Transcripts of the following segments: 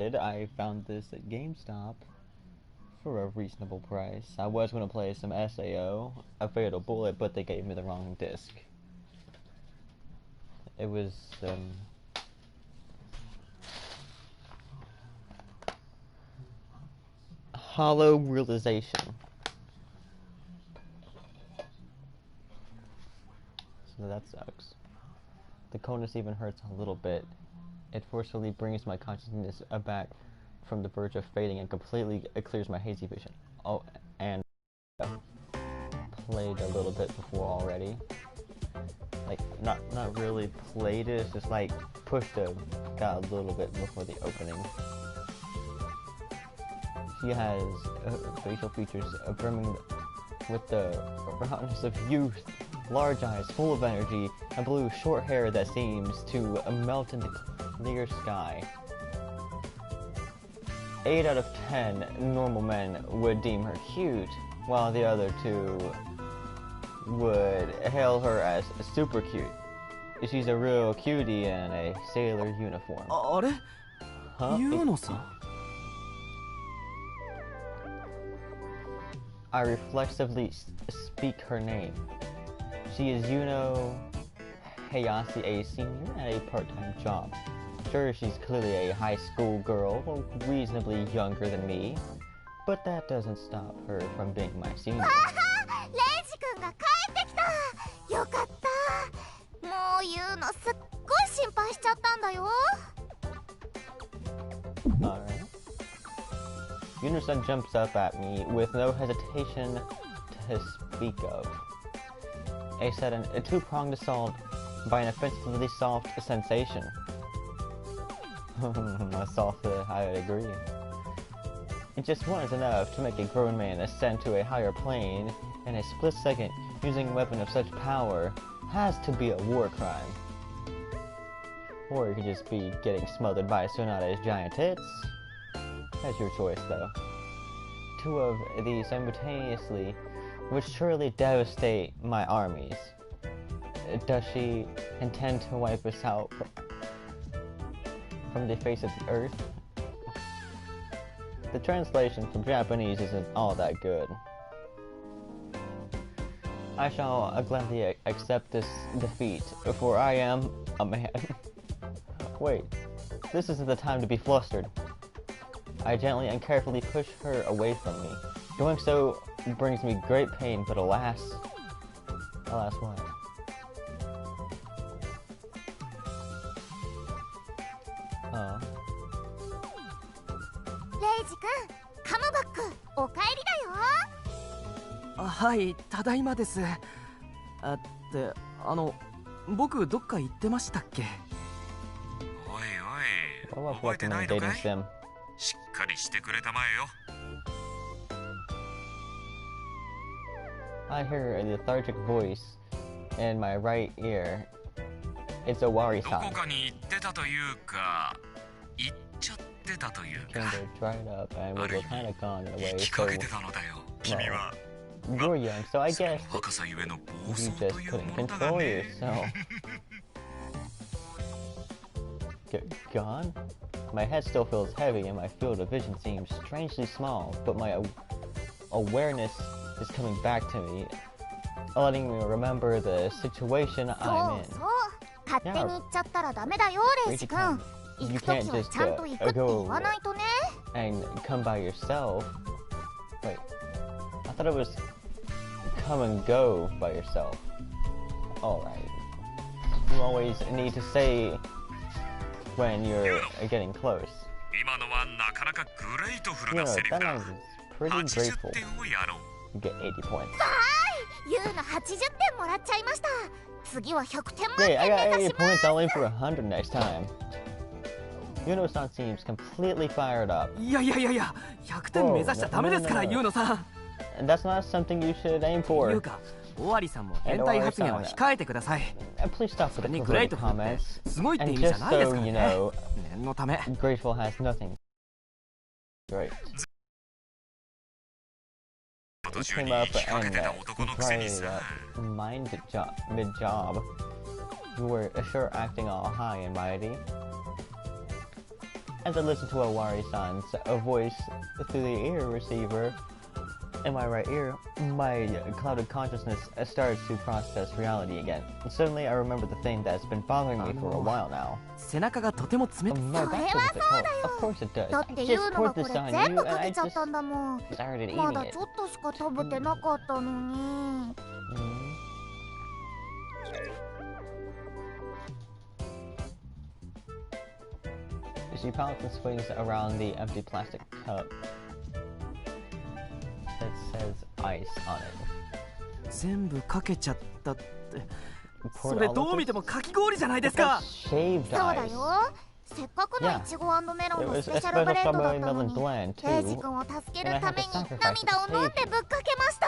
I found this at GameStop for a reasonable price. I was going to play some SAO, a Fatal Bullet, but they gave me the wrong disc. It was, Hollow Realization. So that sucks. The coldness even hurts a little bit. It forcefully brings my consciousness back from the verge of fading and completely clears my hazy vision. Oh, and played a little bit before already. Like, not really played it, it's just like got a little bit before the opening. She has facial features brimming with the roundness of youth, large eyes full of energy, and blue short hair that seems to melt in the clear sky. 8 out of 10 normal men would deem her cute, while the other 2 would hail her as super cute. She's a real cutie in a sailor uniform. Huh? I reflexively speak her name. She is Yuno Hayase, a senior at a part-time job. Sure, she's clearly a high school girl, reasonably younger than me, but that doesn't stop her from being my senior. Alright. Yuno-san jumps up at me with no hesitation to speak of. A sudden, two-pronged assault by an offensively soft sensation. Soft, I would agree. It just was enough to make a grown man ascend to a higher plane in a split second using a weapon of such power has to be a war crime. Or it could just be getting smothered by Sonata's giant tits. That's your choice, though. 2 of these simultaneously would surely devastate my armies. Does she intend to wipe us out from the face of the earth? The translation from Japanese isn't all that good. I shall gladly accept this defeat, for I am a man. Wait, this isn't the time to be flustered. I gently and carefully push her away from me. Doing so brings me great pain, but alas what? Hi, ただいまです。って僕どっか行ってましたっけ？おいおい、覚えてないのかい？しっかりしてくれたまえよ。I hear a lethargic voice in my right ear. It's Owari-san. どこかに行ってたというか、行っちゃってたというか。Dried up and we were kind of gone in a way. 行きかけてたのだよ、君は。You're young, so I guess you 若さゆえの暴 just 走という couldn't ものだが control ね。yourself. Gone? My head still feels heavy and my field of vision seems strangely small, but my awareness is coming back to me, letting me remember the situation I'm in. Yeah, you can't just go and come by yourself. Wait, I thought it was come and go by yourself. Alright. You always need to say when you're getting close. 今のはなかなかグレートフル You な know, セリフ that だ。 is pretty 80 grateful. 点をやろう。 You get 80 points. ユウの80点もらっちゃいました。次は100点満 Great, 点 I 目 got 指 80 しま points. す。 I'll aim for 100 next time. Yuno-san seems completely fired up. いや、100点目指しちゃダメですから、ユウノさん。And that's not something you should aim いう for. か、オワリさんも変態発言は控えてください。 Please stop そ with れ the にグレー political トフルって comments. すごいって意 And 味じゃ just ないです so から you ね。 know, 念のため。 Grateful has nothing. Great. 途中 Came に up 行きかけ and てた男のくせに tried さ。 mid-job. You were sure acting all high and mighty. as I listen to Awari-san's voice through the ear receiver in my right ear, my clouded consciousness starts to process reality again. Suddenly, I remember the thing that's been bothering me for a while now. 背中がとても冷たい。 My back's a bit cold. Of course it does. だ I ってユ just ーノが poured これ this on 全 you, 部 and か I けちゃっ just たんだもん。 started ま eating だ it. ちょっとしか食べてなかったのに。She pouts and swings around the empty plastic cup that says ice on it. 全部かけちゃったって。 そ Poured れ all ど of う見て this? もかき氷じゃないです That's か。 shaved そうだ ice. よ。せっかくのいちご&メロ It ンの was ス a ペシャルブ special レンドだっ strawberry たの melon に、 blend ケイジ too. 君を助け And る I た had め to に sacrifice 涙を飲んでぶっかけました。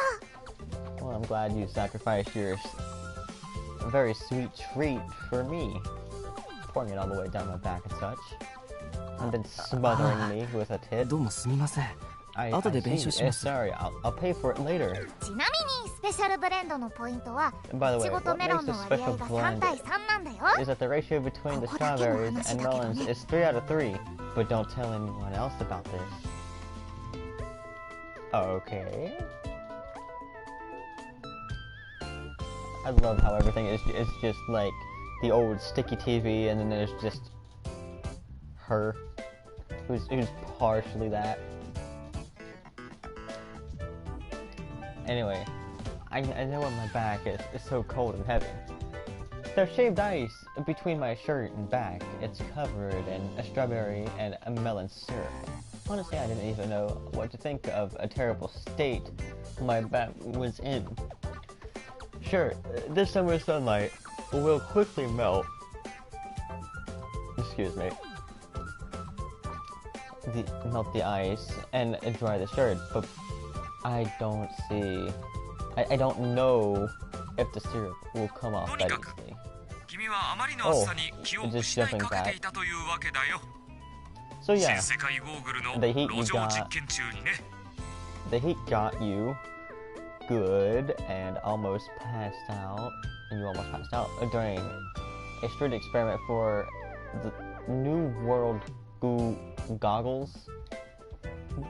Well, I'm glad you sacrificed your very sweet treat for me, pouring it all the way down my back and such, and then smothering me with a tit. どうもすみません。 I 後で弁 see. 償します。 Sorry, I'll pay for it later. ちなみにスペシャルブレンドのポイントは、 By い the ち way, ごと what メロ makes ン the の割合 special が blend 3対3なんだよ。 is that the ratio between the ここだけの strawberries 話 and だけど melons ね。 is 3 out of 3. But don't tell anyone else about this. Okay. I love how everything is just like the old sticky TV, and then there's just her, who's partially that. Anyway, I know what my back is so cold and heavy. There's shaved ice between my shirt and back. It's covered in a strawberry and a melon syrup. Honestly, I didn't even know what to think of a terrible state my back was in. Sure, this summer sunlight will quickly melt. Excuse me. Melt the ice and dry the shirt, but I don't see. I don't know if the syrup will come off that easily. 君はあまりの暑さに気を失いかけていたというわけだよ。 So yeah, 新世界ゴーグルの the heat 路上実験中にね。 the heat got you good and almost passed out, and you almost passed out during a strict experiment for the New World goggles.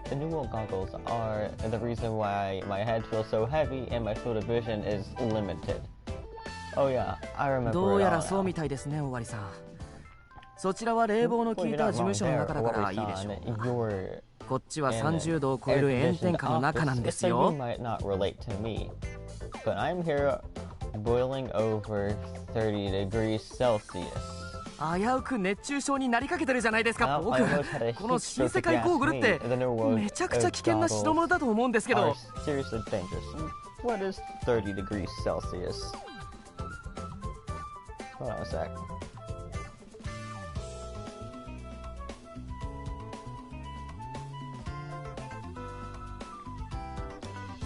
The New World goggles are the reason why my head feels so heavy and my field of vision is limited. Oh yeah, I remember どう it や all らそう now. みたいですね、おわりさん。そちらは冷房の効 Well, い you're た not 事務 wrong 所の there, 中だからいいでしょう Awari-san. が。 You're こっちは in 30度を超える炎天下の中なんです so you よ。 might not relate to me, but I'm here boiling over 30 degrees Celsius. 危うく熱中症になりかけてるじゃないですか、 I 僕。 almost had a この heat 新 stroke 世 if 界 you ゴーグ ask ルっ me. て The New World めちゃくちゃ危険な代物だと思うんですけ are ど。 seriously dangerous. What is 30 degrees Celsius? Hold on a sec.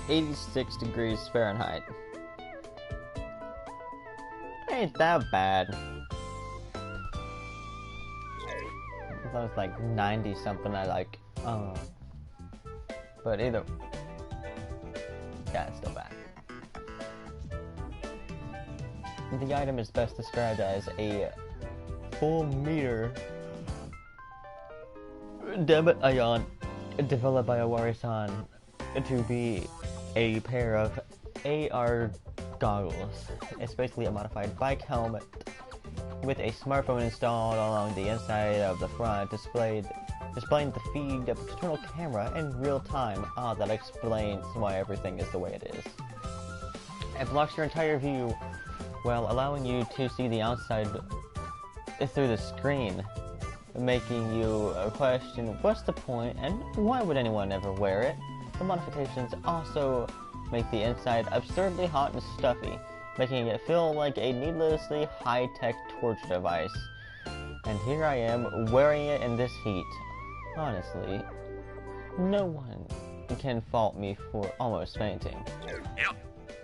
$86 degrees Fahrenheit. Ain't that bad. If I was like 90 something, I like, but either, yeah, it's still bad. The item is best described as a full meter debit ion developed by Awari-san to be a pair of AR goggles. It's basically a modified bike helmet with a smartphone installed along the inside of the front, displaying the feed of external camera in real time. Ah, that explains why everything is the way it is. It blocks your entire view while allowing you to see the outside through the screen, making you question what's the point and why would anyone ever wear it. The modifications also make the inside absurdly hot and stuffy, making it feel like a needlessly high-tech torture device. And here I am, wearing it in this heat. Honestly, no one can fault me for almost fainting. いや、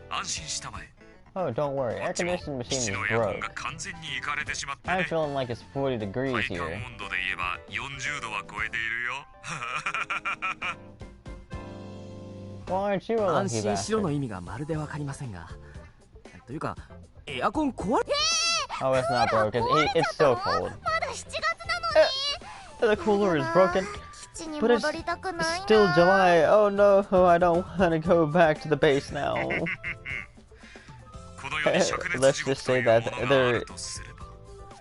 安心したまえ。 Oh, don't worry, こっ air ちも conditioning 基 machine 地 is のエアコン broke. が完全にいかれてしまってね。 I'm feeling like it's 40 degrees 体感 here. 温度で言えば40度は超えているよ。 Well, aren't you a 安 lucky 心しろの bastard? 意味がまるでわかりませんが。というか、エアコン壊れ Oh, it's not broke, it's so cold. まだ7月なのに。The cooler is broken, 基地に but 戻 it's りたくないな still July. Oh no, I don't want to go back to the base now. この世に灼熱 Let's 地 just 獄と say いうも that のがあ there るとすれば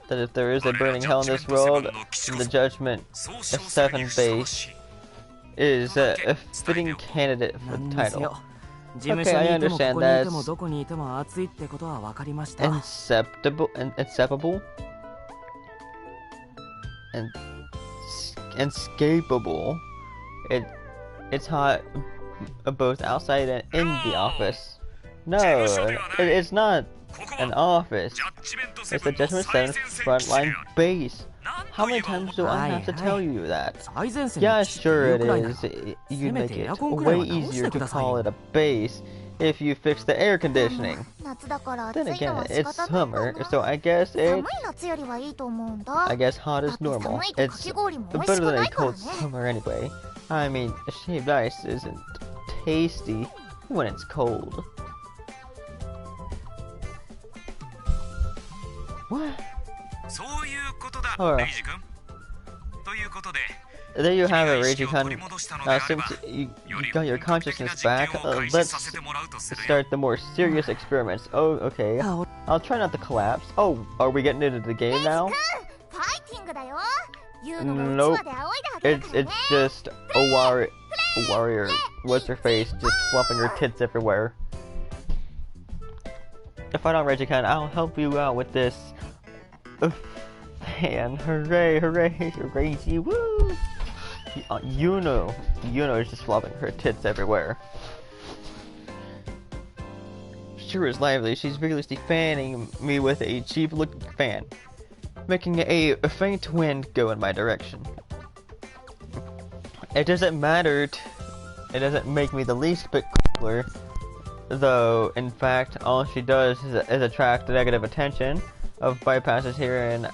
that if there is a burning hell in this world, then the Judgment そう称されるに Seven ふさわ Base しい is a fitting candidate for な the んです title. よ。事務所にいても Okay, I こ understand こにいても that's どこにいても暑いってことは分かりました。 Acceptable and escapable. It's hot both outside and in the office. No, it's not ここ an は office. ジャッジメント It's セ the ブンの Judgment 最 Seven 前線 frontline 基地 base. なんと How 言え many ば times do I have to tell you that? 最前線 Yeah, の基地って sure いう it くらいなら is. せ You'd め make てエア it コンくらい way は直し easier てく to ださい call よ。 it a base if you fix the air でも conditioning. 夏だから暑 Then いの again, は仕 it's 方ないか summer, な so I guess 寒い it's 夏よりはいいと思うんだ I guess hot だ is って normal. 寒いとか It's き氷も美味し better く than な a いから cold ね summer anyway. I mean, shaved ice isn't tasty when it's cold. What? そういうことだ、ほらレイジ君。ということで、 There you 君 have が it, 意識を Reggie-kun. 取り戻したので Now, あれば、 since you より got your 本格的な consciousness 実 back, 験を開始さ let's せてもらうとするよ。 start the more serious experiments. Oh, okay. あ、お I'll try not to collapse. Oh, are we getting into the game now? ファイティングだよユウのがうちわで仰いであげる It's からね it's just a warrior. What's her face? Just flopping her tits everywhere. If I don't, Reggie-kun, I'll help you out with this. Man, hooray, hooray, hooray, woo! Yuno is just flopping her tits everywhere. Sure is lively. She's vigorously fanning me with a cheap-looking fan, making a faint wind go in my direction. It doesn't matter. It doesn't make me the least bit cooler, though. In fact, all she does is attract the negative attention of bypasses here in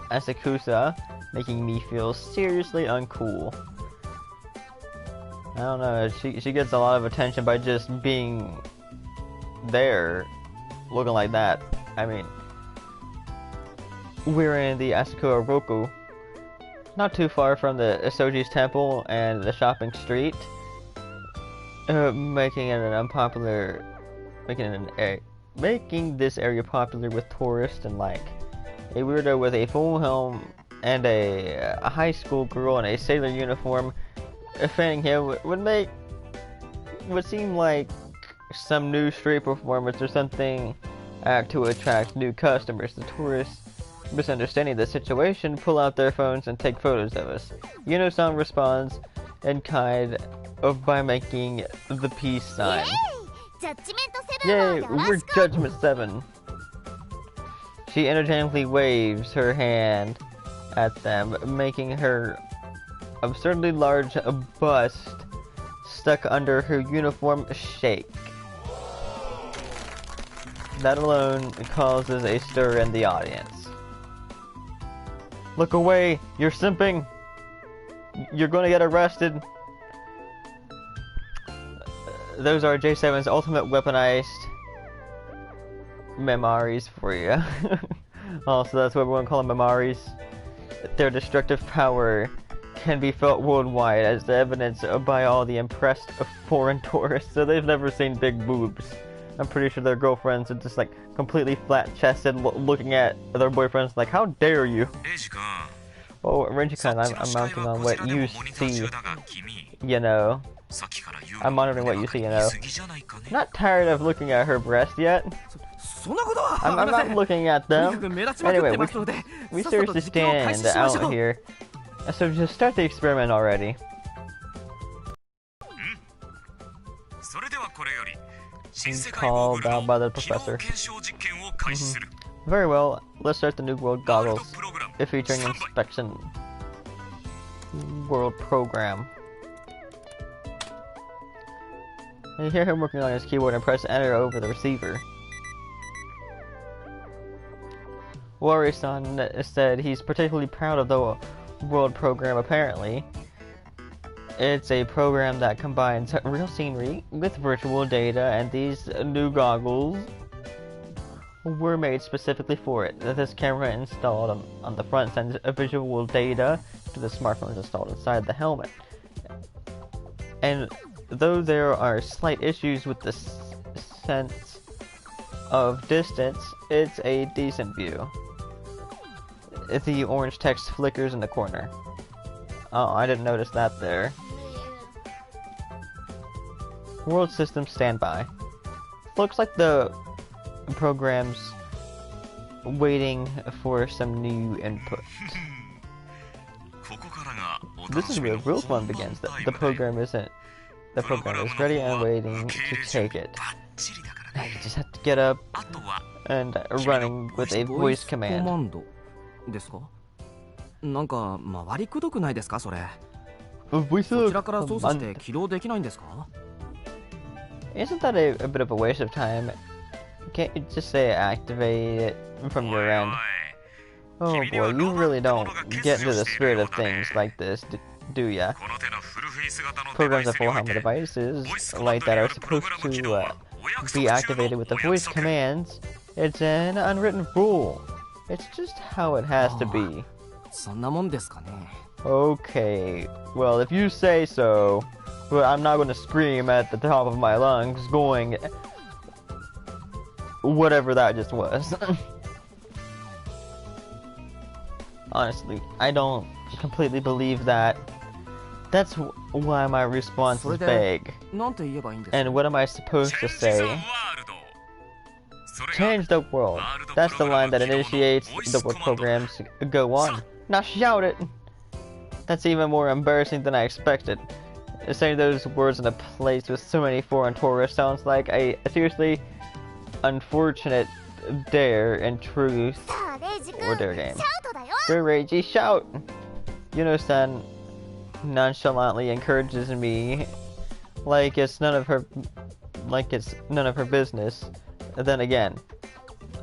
Asakusa, making me feel seriously uncool. I don't know. She gets a lot of attention by just being there, looking like that. I mean, we're in the Asakura Roku, not too far from the Isoji's temple and the shopping street, making this area popular with tourists and like a weirdo with a full helm and a high school girl in a sailor uniform fanning him would seem like some new street performance or something to attract new customers. The tourists, misunderstanding the situation, pull out their phones and take photos of us. Yuno-san responds in kind by making the peace sign. ジャッジメントセブン Yay, はよろ we're しく Judgment 7. She energetically waves her hand at them, making her absurdly large bust stuck under her uniform shake. That alone causes a stir in the audience. Look away! You're simping! You're gonna get arrested! Those are J7's ultimate weaponized memories for you. Also, that's what we're gonna call them, memories. Their destructive power can be felt worldwide, as evidenced by all the impressed foreign tourists. So they've never seen big boobs. I'm pretty sure their girlfriends are just like completely flat-chested, looking at their boyfriends like, "How dare you?" レイジ君、 Oh, そ Renji-kun, っち I'm の視界 mounting は on こ what ちらで you もモニター see. 中だが君、 You know, さっきからユウ I'm の monitoring what you 胸 see, ば you かり know. 見すぎじゃないかね。 Not tired of looking at her breast yet. そんなことは I'm ありませ not ん。 looking at とにか them. く目立ちまくっ Anyway, てますので、 we さっさと seriously 実験を開始 stand しましょ out う。 here. So just start the experiment already. それではこれより新世 He's 界ゴーグ called ル down by の the 機能 professor. 検証実験を開始する。 Very well. Let's start the new world ワール goggles ドプログラム featuring スタンバイ。 inspection world program. And you hear him working on his keyboard and press enter over the receiver. Wari-san said he's particularly proud of the world program. Apparently, it's a program that combines real scenery with virtual data, and these new goggles were made specifically for it. This camera installed on the front sends visual data to the smartphones installed inside the helmet. And though there are slight issues with the sense of distance, it's a decent view. The orange text flickers in the corner. Oh, I didn't notice that there. World system standby. Looks like the program's waiting for some new input. This is where real fun begins. The program is ready and waiting to take it. Now you just have to get up and running with a voice command. ですか？なんか回りくどくないですかそれ？ Voice こちらから操作して起動できないんですか？ Isn't that a bit of a waste of time? Can't you just say activate it from your end? Oh boy, you really don't get into the spirit of things like this, do ya? Programs of full helmet devices like that are supposed to be activated with the voice commands. It's an unwritten rule. It's just how it has to be. そんなもんですかね。 Okay, well if you say so, but I'm not going to scream at the top of my lungs going whatever that just was. Honestly, I don't completely believe that. That's why my response is vague. なんて言えばいいんですか？ And what am I supposed to say? Change the world. That's the line that initiates the world programs go on. Now shout it! That's even more embarrassing than I expected. Saying those words in a place with so many foreign tourists sounds like a seriously unfortunate dare in truth or dare game. Go Reiji, shout! Yuno-san nonchalantly encourages me like it's none of her business. Then again,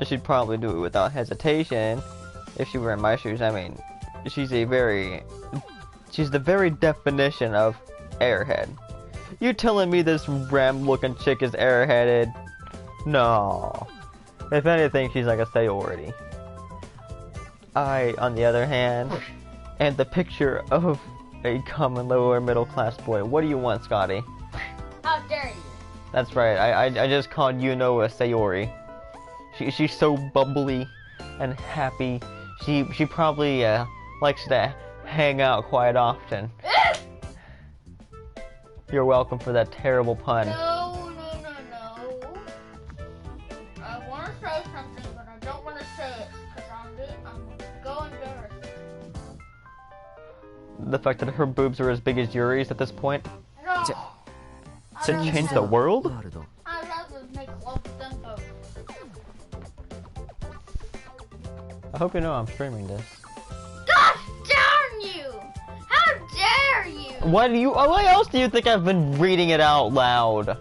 she'd probably do it without hesitation if she were in my shoes. I mean, she's the very definition of airhead. You telling me this ram-looking chick is airheaded? No. If anything, she's like a Sayori. I, on the other hand, am the picture of a common lower middle class boy. What do you want, Scotty? How dare you? That's right, I just called Yuno a Sayori. She's so bubbly and happy. She probably likes to hang out quite often. You're welcome for that terrible pun. No. I want to say something, but I don't want to say it because I'm going embarrassed. The fact that her boobs are as big as Yuri's at this point. No. To change the world? I'd rather make love with them both. I hope you know I'm streaming this. Gosh darn you! How dare you! What else do you think I've been reading it out loud?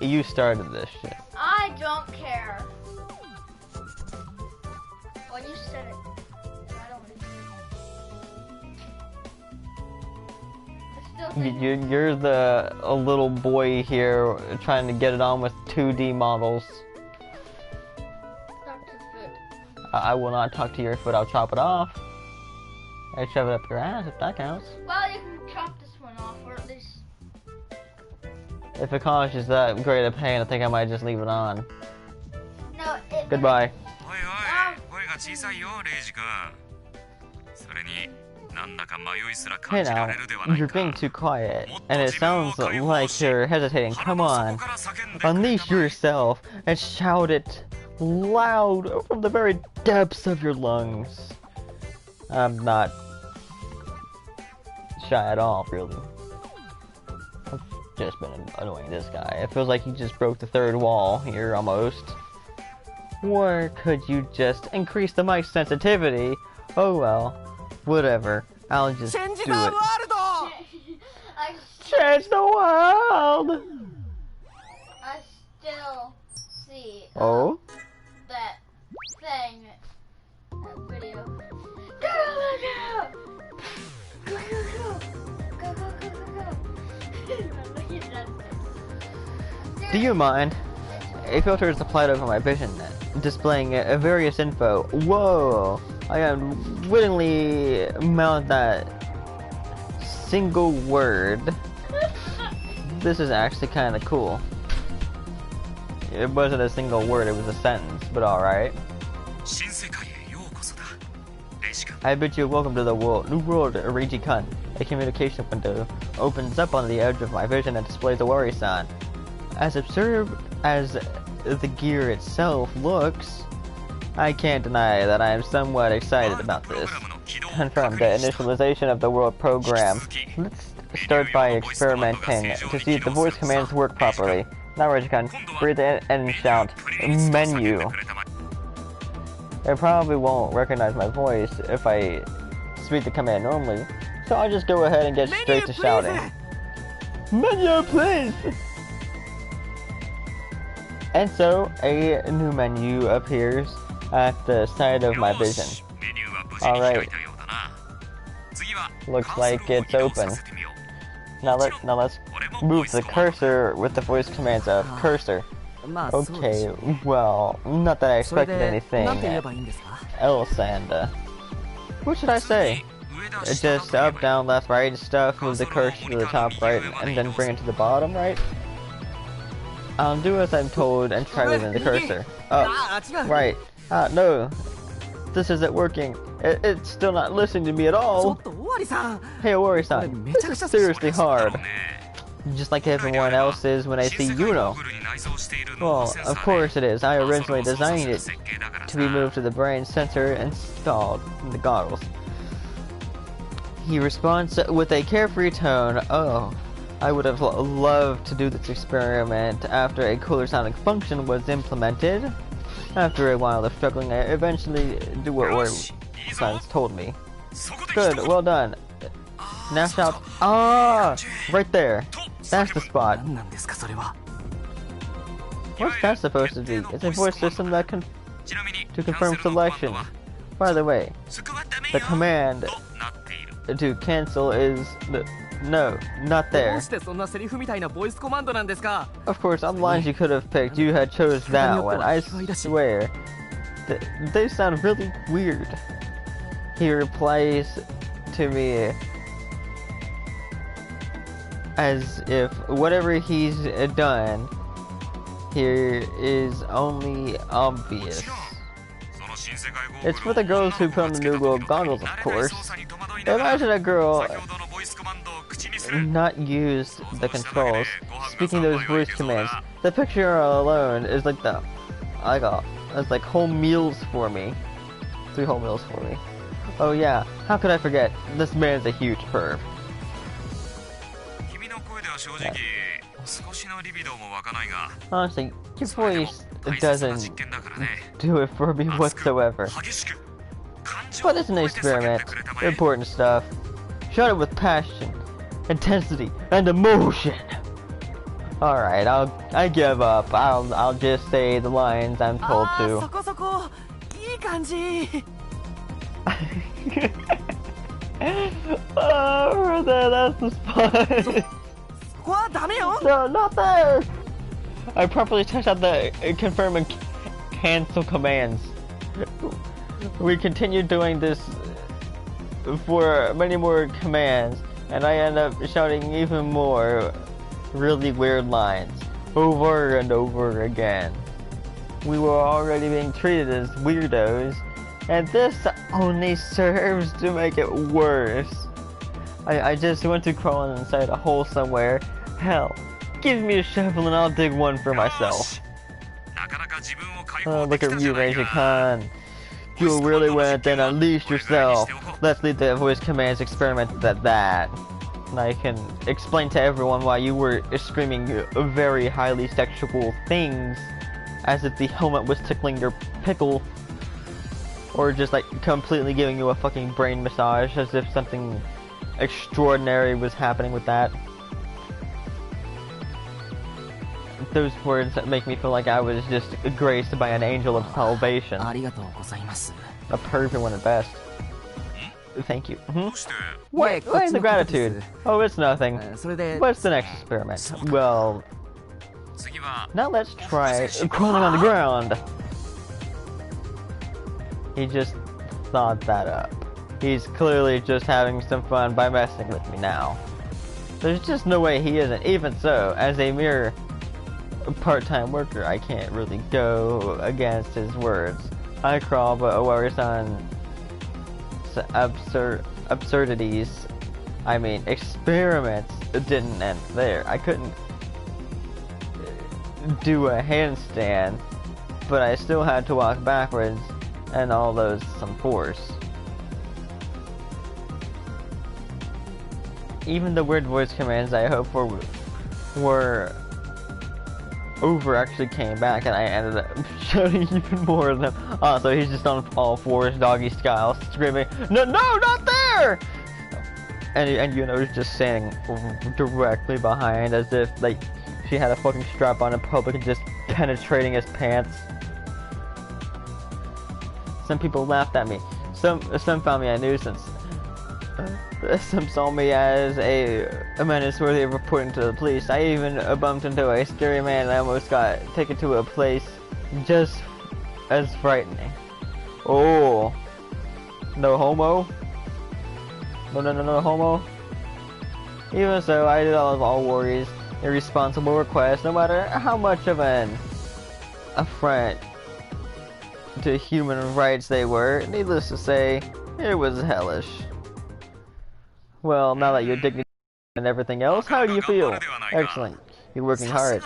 You started this shit. I don't care. Well, you said it. I don't want to hear it. You're the little boy here trying to get it on with 2D models. Talk to the foot. I will not talk to your foot, I'll chop it off. I shove it up your ass if that counts. Well, you can chop this one off, or at least... If it causes that great a pain, I think I might just leave it on. No, it... Goodbye. Hey now, you're being too quiet, and it sounds like you're hesitating. Come on, unleash yourself and shout it loud from the very depths of your lungs. I'm not shy at all, really. I've just been annoying this guy. It feels like he just broke the third wall here, almost. Or could you just increase the mic sensitivity? Oh well, whatever. I'll just do it. Change the world! I still see Oh? that thing, that video. Go! Go! Do you mind? a filter is applied over my vision, displaying various info. Whoa! I unwittingly mouthed that single word. This is actually kind of cool. It wasn't a single word, it was a sentence, but alright. I bid you welcome to the new world, Regicon. A communication window opens up on the edge of my vision and displays a worry sign. As absurd as the gear itself looks, I can't deny that I am somewhat excited about this. Confirm the initialization of the world program. Let's start by experimenting to see if the voice commands work properly. Now Regicon, breathe in and shout, menu. It probably won't recognize my voice if I speak the command normally, so I'll just go ahead and get straight to shouting. Menu, please! And so, a new menu appears at the side of my vision. Alright. Looks like it's open. Now let's move the cursor with the voice commands of cursor. Okay, well, not that I expected anything else, and what should I say? Just up, down, left, right stuff, move the cursor to the top right, and then bring it to the bottom right? I'll do as I'm told and try within the cursor. Oh, right. No. This isn't working. It's still not listening to me at all. Hey, Owari-san, this is seriously hard. Just like everyone else is when I see Yuno. Well, of course it is. I originally designed it to be moved to the brain sensor installed in the goggles. He responds with a carefree tone. Oh, I would have loved to do this experiment after a cooler sounding function was implemented. After a while of struggling, I eventually do what Owari-san told me. Good, well done. Now shout, ah! Right there. That's the spot. What's that supposed to be? It's a voice system that to confirm selection. By the way, the command to cancel is no, not there. Of course, on lines you could have picked, you had chose that one. I swear. They sound really weird. He replies to me as if whatever he's done here is only obvious. It's for the girls who put on the new world goggles, of course. Imagine a girl not use the controls, speaking those voice commands. The picture alone is like it's like whole meals for me. 3 whole meals for me. Oh yeah, how could I forget? This man's a huge perv. Yeah. Honestly, your voice doesn't do it for me whatsoever. But it's an experiment. Important stuff. Shout it with passion, intensity, and emotion. Alright, I give up. I'll just say the lines I'm told to. Oh, that's the spot. No, not there! I properly tested out the confirm and cancel commands. We continued doing this for many more commands, and I end up shouting even more really weird lines over and over again. We were already being treated as weirdos, and this only serves to make it worse. I just want to crawl inside a hole somewhere. Hell, give me a shovel and I'll dig one for myself. Oh, look at you, Regicon. You really went and unleashed yourself. Let's leave the voice commands experiment at that. And I can explain to everyone why you were screaming very highly sexual things, as if the helmet was tickling your pickle, or just like completely giving you a fucking brain massage, as if something extraordinary was happening with that. Those words make me feel like I was just graced by an angel of salvation. A perfect one at best. Thank you. Where's the gratitude? Oh, it's nothing. What's the next experiment? Well, 次は Now let's try crawling on the ground. He just thought that up. He's clearly just having some fun by messing with me now. There's just no way he isn't. Even so, as a mere part-time worker, I can't really go against his words. I crawl, but Owari-san's absurdities, I mean experiments, didn't end there. I couldn't do a handstand, but I still had to walk backwards and all those some force. Even the weird voice commands I hoped for were over actually came back, and I ended up shouting even more of them. Oh, so he's just on all fours, doggy style, screaming, "No, no, not there!" And you know, he's just standing directly behind, as if like she had a fucking strap on in public and just penetrating his pants. Some people laughed at me. Some found me a nuisance. Some saw me as a menace worthy of reporting to the police. I even bumped into a scary man and I almost got taken to a place just as frightening. Oh, no homo? No homo? Even so, I did all worries, irresponsible requests, no matter how much of an affront to human rights they were. Needless to say, it was hellish. Well, now that you're dignity and everything else, how do you feel? Excellent. You're working hard.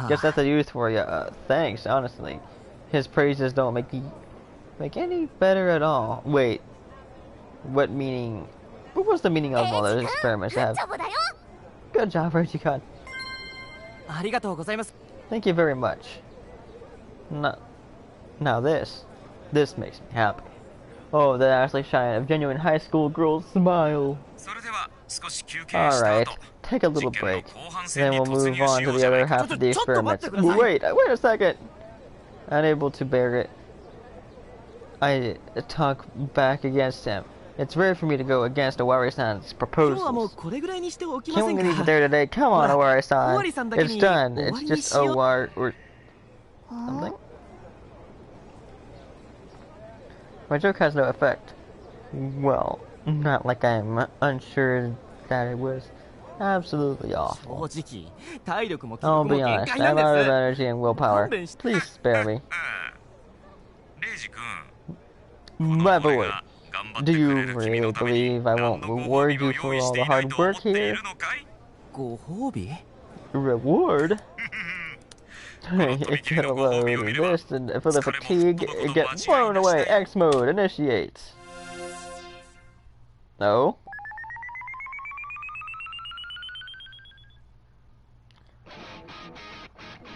Guess that's the youth for you. Thanks, honestly. His praises don't make any better at all. Wait. What meaning? What was the meaning of all those experiments to have? Good job, Reggie-kun. Thank you very much. Now this makes me happy. Oh, the actually shine of genuine high school girl's smile. Alright, take a little break. Then we'll move on to the other half of the experiments. Wait a second! Unable to bear it, I talk back against him. It's rare for me to go against Owari-san's proposals. Can we leave it there today? Come on, Owari-san. It's done. It's just Owari or something. My joke has no effect. Well, not like I'm unsure that it was absolutely awful. I'll be honest, I'm out of energy and willpower. Please spare me. My boy, do you really believe I won't reward you for all the hard work here? Reward? Get a load of this, and for the fatigue, get blown away. X mode initiates. No.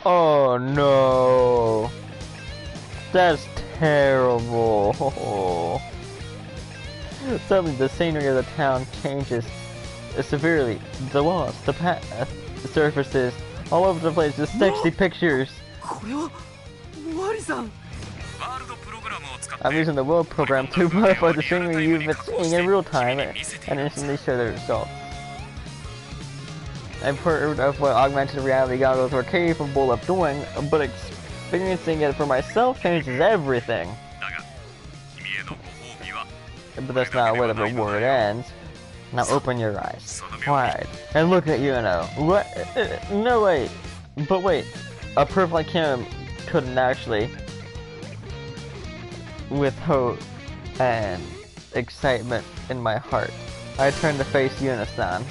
Oh no. That's terrible. Suddenly the scenery of the town changes severely. The walls, the path, the surfaces, all over the place, just sexy pictures. I'm using the World program to modify the scenery you've been seeing in real time and instantly show the results. I've heard of what augmented reality goggles were capable of doing, but experiencing it for myself changes everything. But that's not where the reward ends. Now open your eyes wide and look at Yuno. What? No, wait. But wait. A perf like him couldn't actually. With hope and excitement in my heart, I turned to face Yuno-san.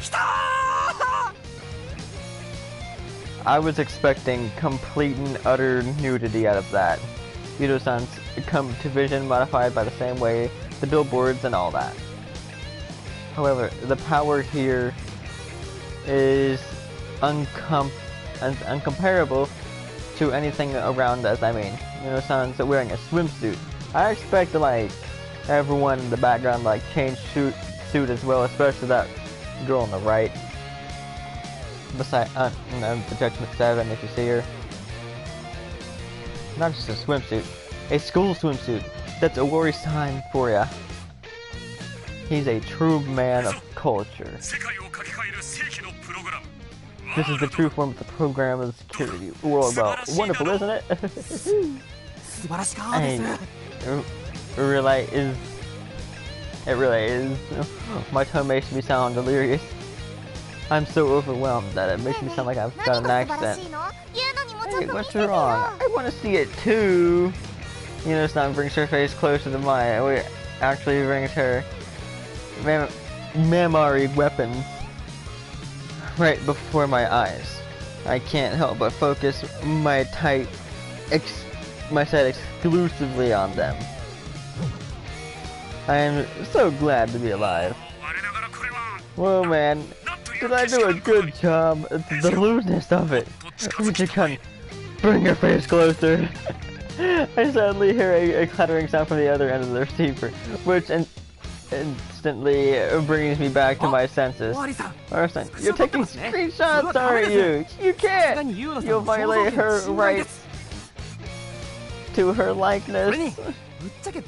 I was expecting complete and utter nudity out of that. Yuno-san's come to vision modified by the same way, the billboards and all that. However, the power here is uncomparable to anything around us. I mean, Yuno-san's wearing a swimsuit. I expect like everyone in the background like change suit as well, especially that girl on the right. Beside the Judgment 7, if you see her. Not just a swimsuit, a school swimsuit. That's Owari-san for ya. He's a true man of culture. This is the true form of the program of the security world. Well, wonderful, isn't it? 素晴らしかったです。 It really is. It really is. My tone makes me sound delirious. I'm so overwhelmed that it makes me sound like I've got an accent. Hey, what's wrong? I want to see it too. You know, Stan brings her face closer to mine. Wait, actually brings her memory weapons right before my eyes. I can't help but focus my sight exclusively on them. I am so glad to be alive. Whoa, man. Did I do a good job? The lewdness of it. Would you come bring your face closer? I suddenly hear a clattering sound from the other end of the receiver, which instantly brings me back to my senses. Arson, you're taking screenshots, aren't you? You can't! You'll violate her rights to her likeness.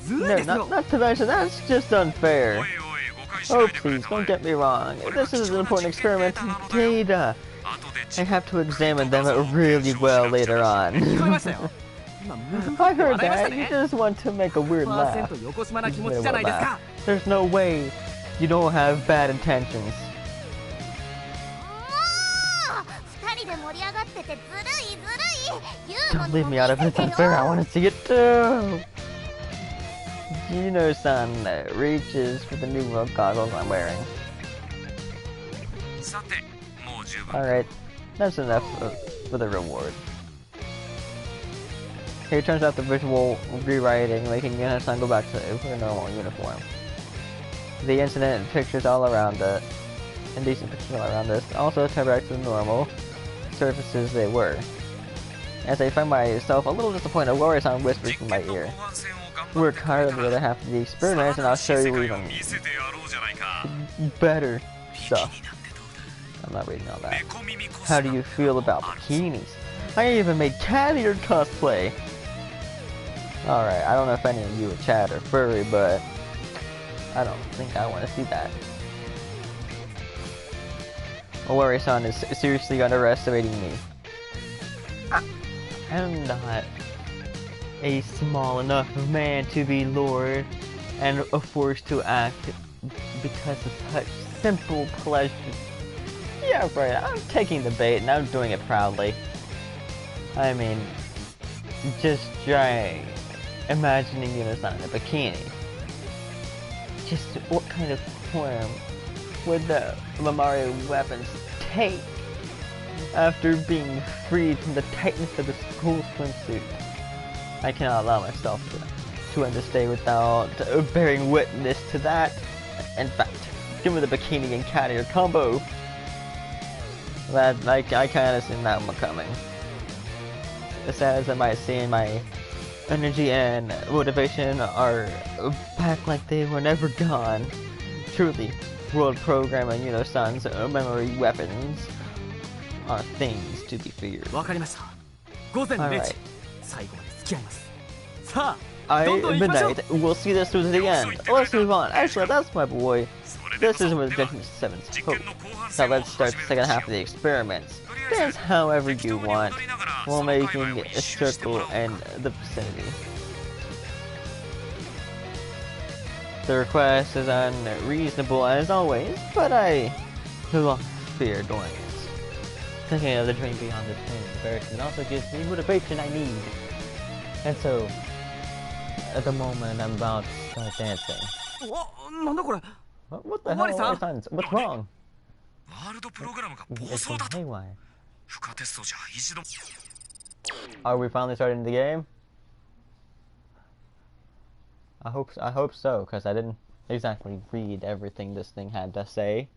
No, not to mention, that's just unfair. Oh, please, don't get me wrong. This is an important experiment in data. I have to examine them really well later on. I heard that. You just want to make a weird laugh. There's no way you don't have bad intentions. Don't leave me out of it. It's unfair. I want to see it too. Yuno-san reaches for the new world goggles I'm wearing. Alright, that's enough for the reward. Here turns out the visual rewriting, making Yuno-san go back to her normal uniform. The incident pictures all around it, indecent pictures all around us, also turn back to the normal surfaces they were. As I find myself a little disappointed, Wari-san whispers in my ear. Work hard on the other half of the experiment and I'll show you even better stuff. I'm not reading all that. How do you feel about bikinis? I even made cat-eared cosplay! Alright, I don't know if any of you are chat or furry, but I don't think I want to see that. Owari-san is seriously underestimating me. I'm not a small enough man to be lured and forced to act because of such simple pleasures. Yeah, right, I'm taking the bait and I'm doing it proudly. I mean, just try imagining Yuno-san in a bikini. Just what kind of form would the Mamari weapons take after being freed from the tightness of the school swimsuit? I cannot allow myself to understay without bearing witness to that. In fact, give me the bikini and cat-ear combo. That I kinda seen that one coming. As sad as I might seem, my energy and motivation are back like they were never gone. Truly, world program and Yuno-san's memory weapons are things to be feared. Alright. Midnight, we'll see this through to the end. Let's move on. Actually, that's my boy. This is with Judgment 7's hope. Now let's start the second half of the experiments. Dance however you want, while making a circle in the vicinity. The request is unreasonable as always, but I no longer fear doing it. Thinking of the dream beyond this pain and embarrassment also gives me motivation I need. And so, at the moment I'm about to start dancing. What the hell? What's wrong? It's going haywire. Are we finally starting the game? I hope so, because I didn't exactly read everything this thing had to say.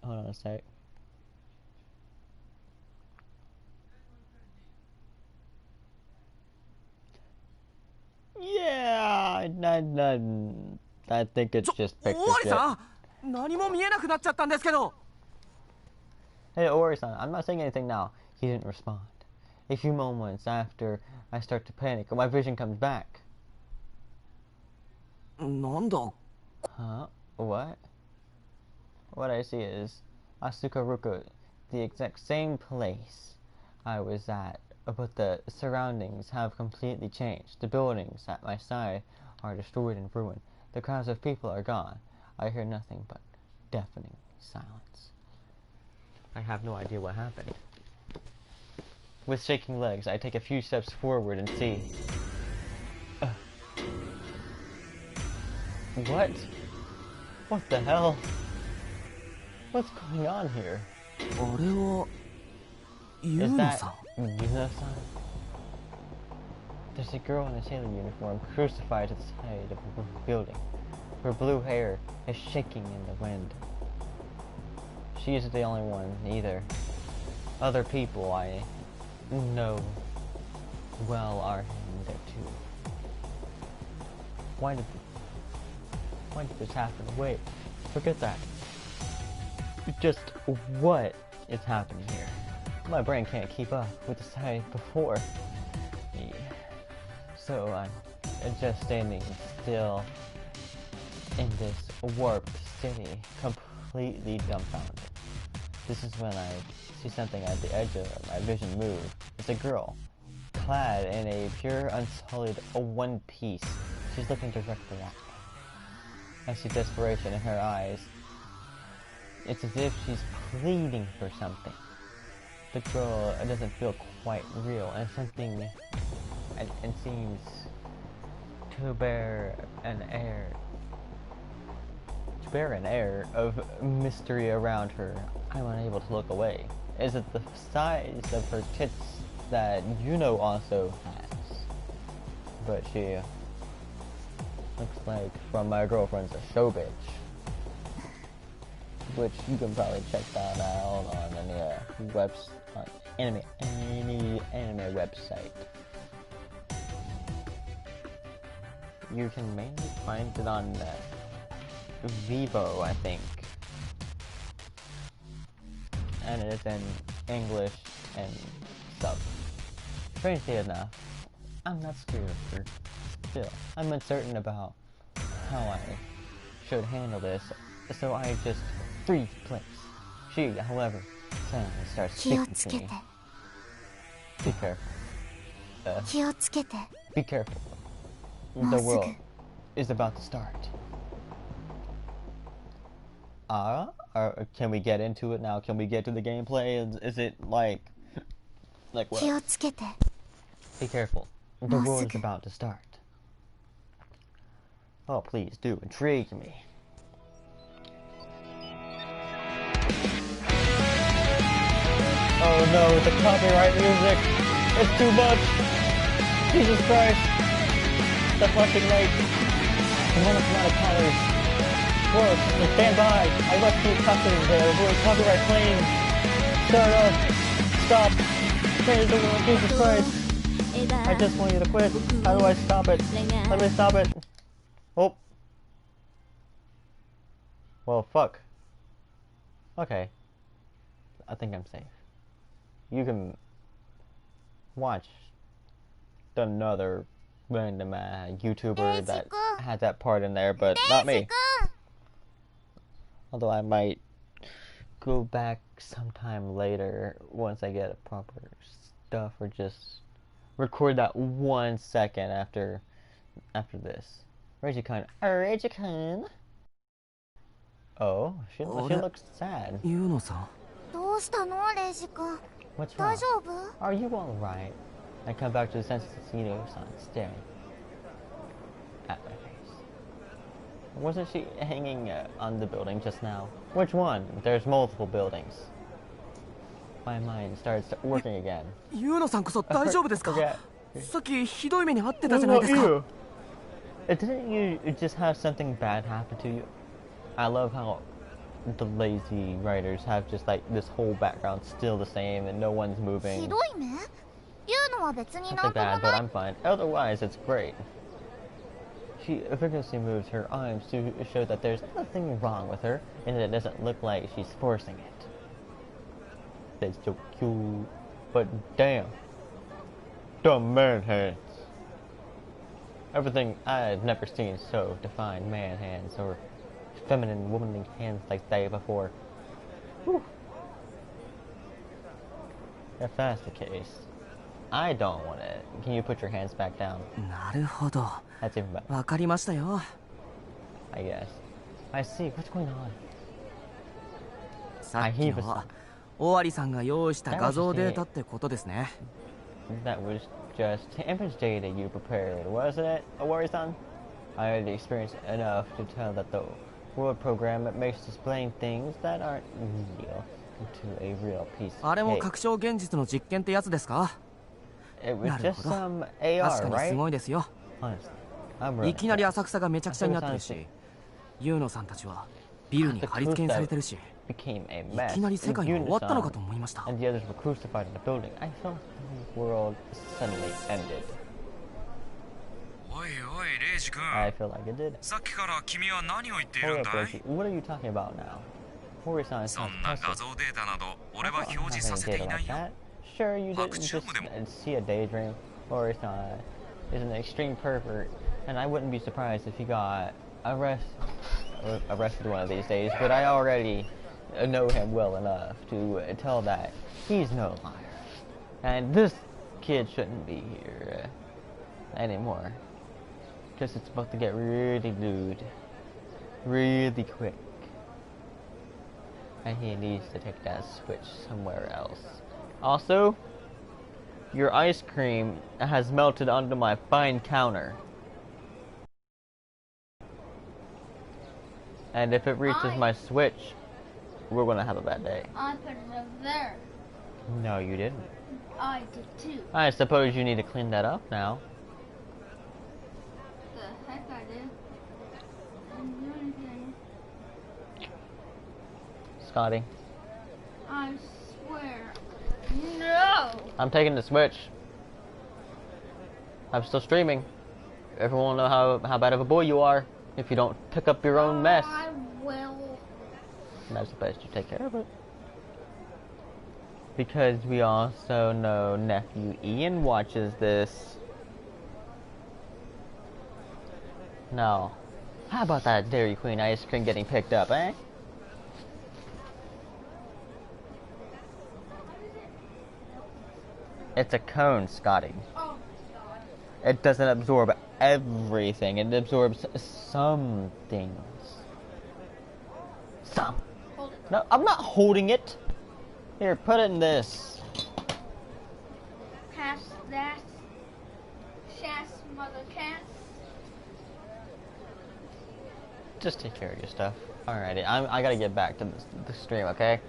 Hold on a sec. Yeah, I think it's just picture shit. Hey, Ori-san, I'm not saying anything now. He didn't respond. A few moments after, I start to panic, my vision comes back. Huh? What? What I see is Asukaruku, the exact same place I was at, but the surroundings have completely changed. The buildings at my side are destroyed and ruined. The crowds of people are gone. I hear nothing but deafening silence. I have no idea what happened. With shaking legs, I take a few steps forward and see... What? What the hell? What's going on here? Is that Yuno-san? There's a girl in a sailor uniform crucified to the side of a building. Her blue hair is shaking in the wind. She isn't the only one either. Other people I know well are in there too. Why did this happen? Wait, forget that. Just what is happening here? My brain can't keep up with the sight before me. So I'm just standing still in this warped city, completely dumbfounded. This is when I see something at the edge of my vision move. It's a girl, clad in a pure, unsullied one piece. She's looking directly at me. I see desperation in her eyes. It's as if she's pleading for something. The girl doesn't feel quite real, and something and seems to bear an air of mystery around her. I'm unable to look away. Is it the size of her tits that Yuno also has? But she looks like from my girlfriend's a show bitch, which you can probably check that out on any anime website. You can mainly find it on Vivo, I think, and it is in English and sub. Strangely enough, I'm not scared of her. Still, I'm uncertain about how I should handle this, so I just freeze place. She, however, suddenly starts speaking to me. Be careful. Be careful. The world is about to start. Can we get into it now? Can we get to the gameplay? Is it like what? Be careful. The world is about to start. Oh, please do intrigue me. Oh no, the copyright music! It's too much! Jesus Christ! The fucking light! The monochromatic colors! Whoa, stand by! I rescue customers there, avoid copyright claims! Start up! Stop! Praise the Lord, Jesus Christ! I just want you to quit! How do I stop it? Let me stop it! Oh! Well, fuck. Okay. I think I'm safe. You can watch another random YouTuber that had that part in there, but not me. Although I might go back sometime later once I get a proper stuff, or just record that 1 second after this. Regicon. Oh, she looks sad. Yuno-san. What's wrong? Are you alright? I come back to the senses of Yuno-san staring at my face. Wasn't she hanging on the building just now? Which one? There's multiple buildings. My mind starts working again. Yuno-san こそ大丈夫ですか? さっきひどい目に遭ってたじゃないですか. Didn't you just have something bad happen to you? I love how the lazy writers have just like this whole background still the same and no one's moving. Nothing bad, but I'm fine. Otherwise, it's great. She vigorously moves her arms to show that there's nothing wrong with her, and it doesn't look like she's forcing it. That's so cute. But damn. Dumb man hands. Everything I had never seen so defined man hands, or feminine, womanly hands like that before. Whew. If that's the case, I don't want it. Can you put your hands back down? なるほど。 That's even better, わかりましたよ。 I guess. I see. What's going on? さっきのは尾張さんが用意した画像データってことですね。 That was just image data you prepared, wasn't it, Awari-san? I already experienced enough to tell that the world program makes displaying things that aren't real into a real piece あれ of も cake. 拡張現実の実験ってやつですか？ It was なる just ほど。 some 確 AR, かにす right? ごいですよ。 Honestly, I'm really いきなり impressed. 浅草がめちゃくちゃになってるし、ユーノさんたちはビルに貼り付けにされてるし、 Became a い mess. きなり世界が終わったのか Unison と思いました。 and the others were crucified in the building. I felt the world suddenly ended. おいおいレイジ君、 I feel like it did. さっきから君は何を言ってい Hold るん up, だい？ Reggie. What are you talking about now? Hori-san そ sounds んな画 passive. 像データなど俺 I は don't 表 have 示さ any せてい data な like いよ。 that. Sure, you didn't just see a daydream. Hori-san is an extreme pervert, and I wouldn't be surprised if he got arrested one of these days, but I already know him well enough to tell that he's no liar. And this kid shouldn't be here anymore. Because it's about to get really lewd. Really quick. And he needs to take that switch somewhere else. Also, your ice cream has melted onto my fine counter. And if it reaches my switch, we're gonna have a bad day. I put it over there. No, you didn't. I did too. I suppose you need to clean that up now. The heck I did. I didn't do anything. Scotty, I swear. No! I'm taking the switch. I'm still streaming. Everyone will know how bad of a boy you are if you don't pick up your own mess. I will. And that's the best you take care of it. Because we also know nephew Ian watches this. Now, how about that Dairy Queen ice cream getting picked up, eh? It's a cone, Scotty. Oh my god. It doesn't absorb everything. It absorbs some things. Some. Hold it. No, I'm not holding it. Here, put it in this. Pass that. Chas, mother cat. Just take care of your stuff. Alrighty, I gotta get back to the stream, okay?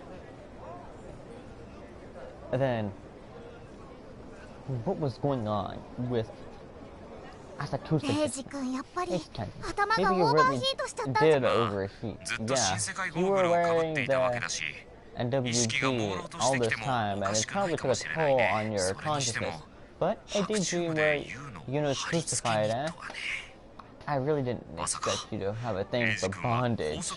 And then, what was going on with Asakusa? レイジ君やっぱり Hey, Ken, 頭 maybe が you オーバー really ヒートしちゃったんじゃ did overheat. ずっと Yeah, 新世界ゴ you ーグ were ルをかぶっ wearing ていたわけ the だし、 NWG all this time, and it probably took a toll on your consciousness. But it did dream where Yuno's crucified, eh? I really didn't expect you to have a thing for bondage.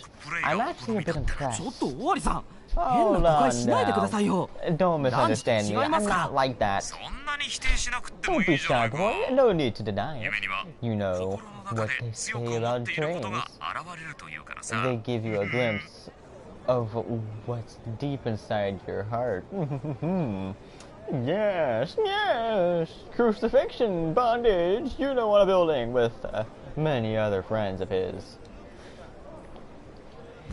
I'm actually a bit ちょ impressed. っと尾張さん、変 Hold な誤 on 解しないでくださいよ。 Don't misunderstand me. 男子と違いま I'm すから not like that. そんなに否定しなくっても Don't い be いじゃな shy, いか。 boy. No need to deny it. 夢には You know 心の what 中 they で強 say く思 about っていること dreams. が現れるというからさ。 They give you a glimpse of what's deep inside your heart. Yes, yes. Crucifixion, bondage. You know, on a building with many other friends of his.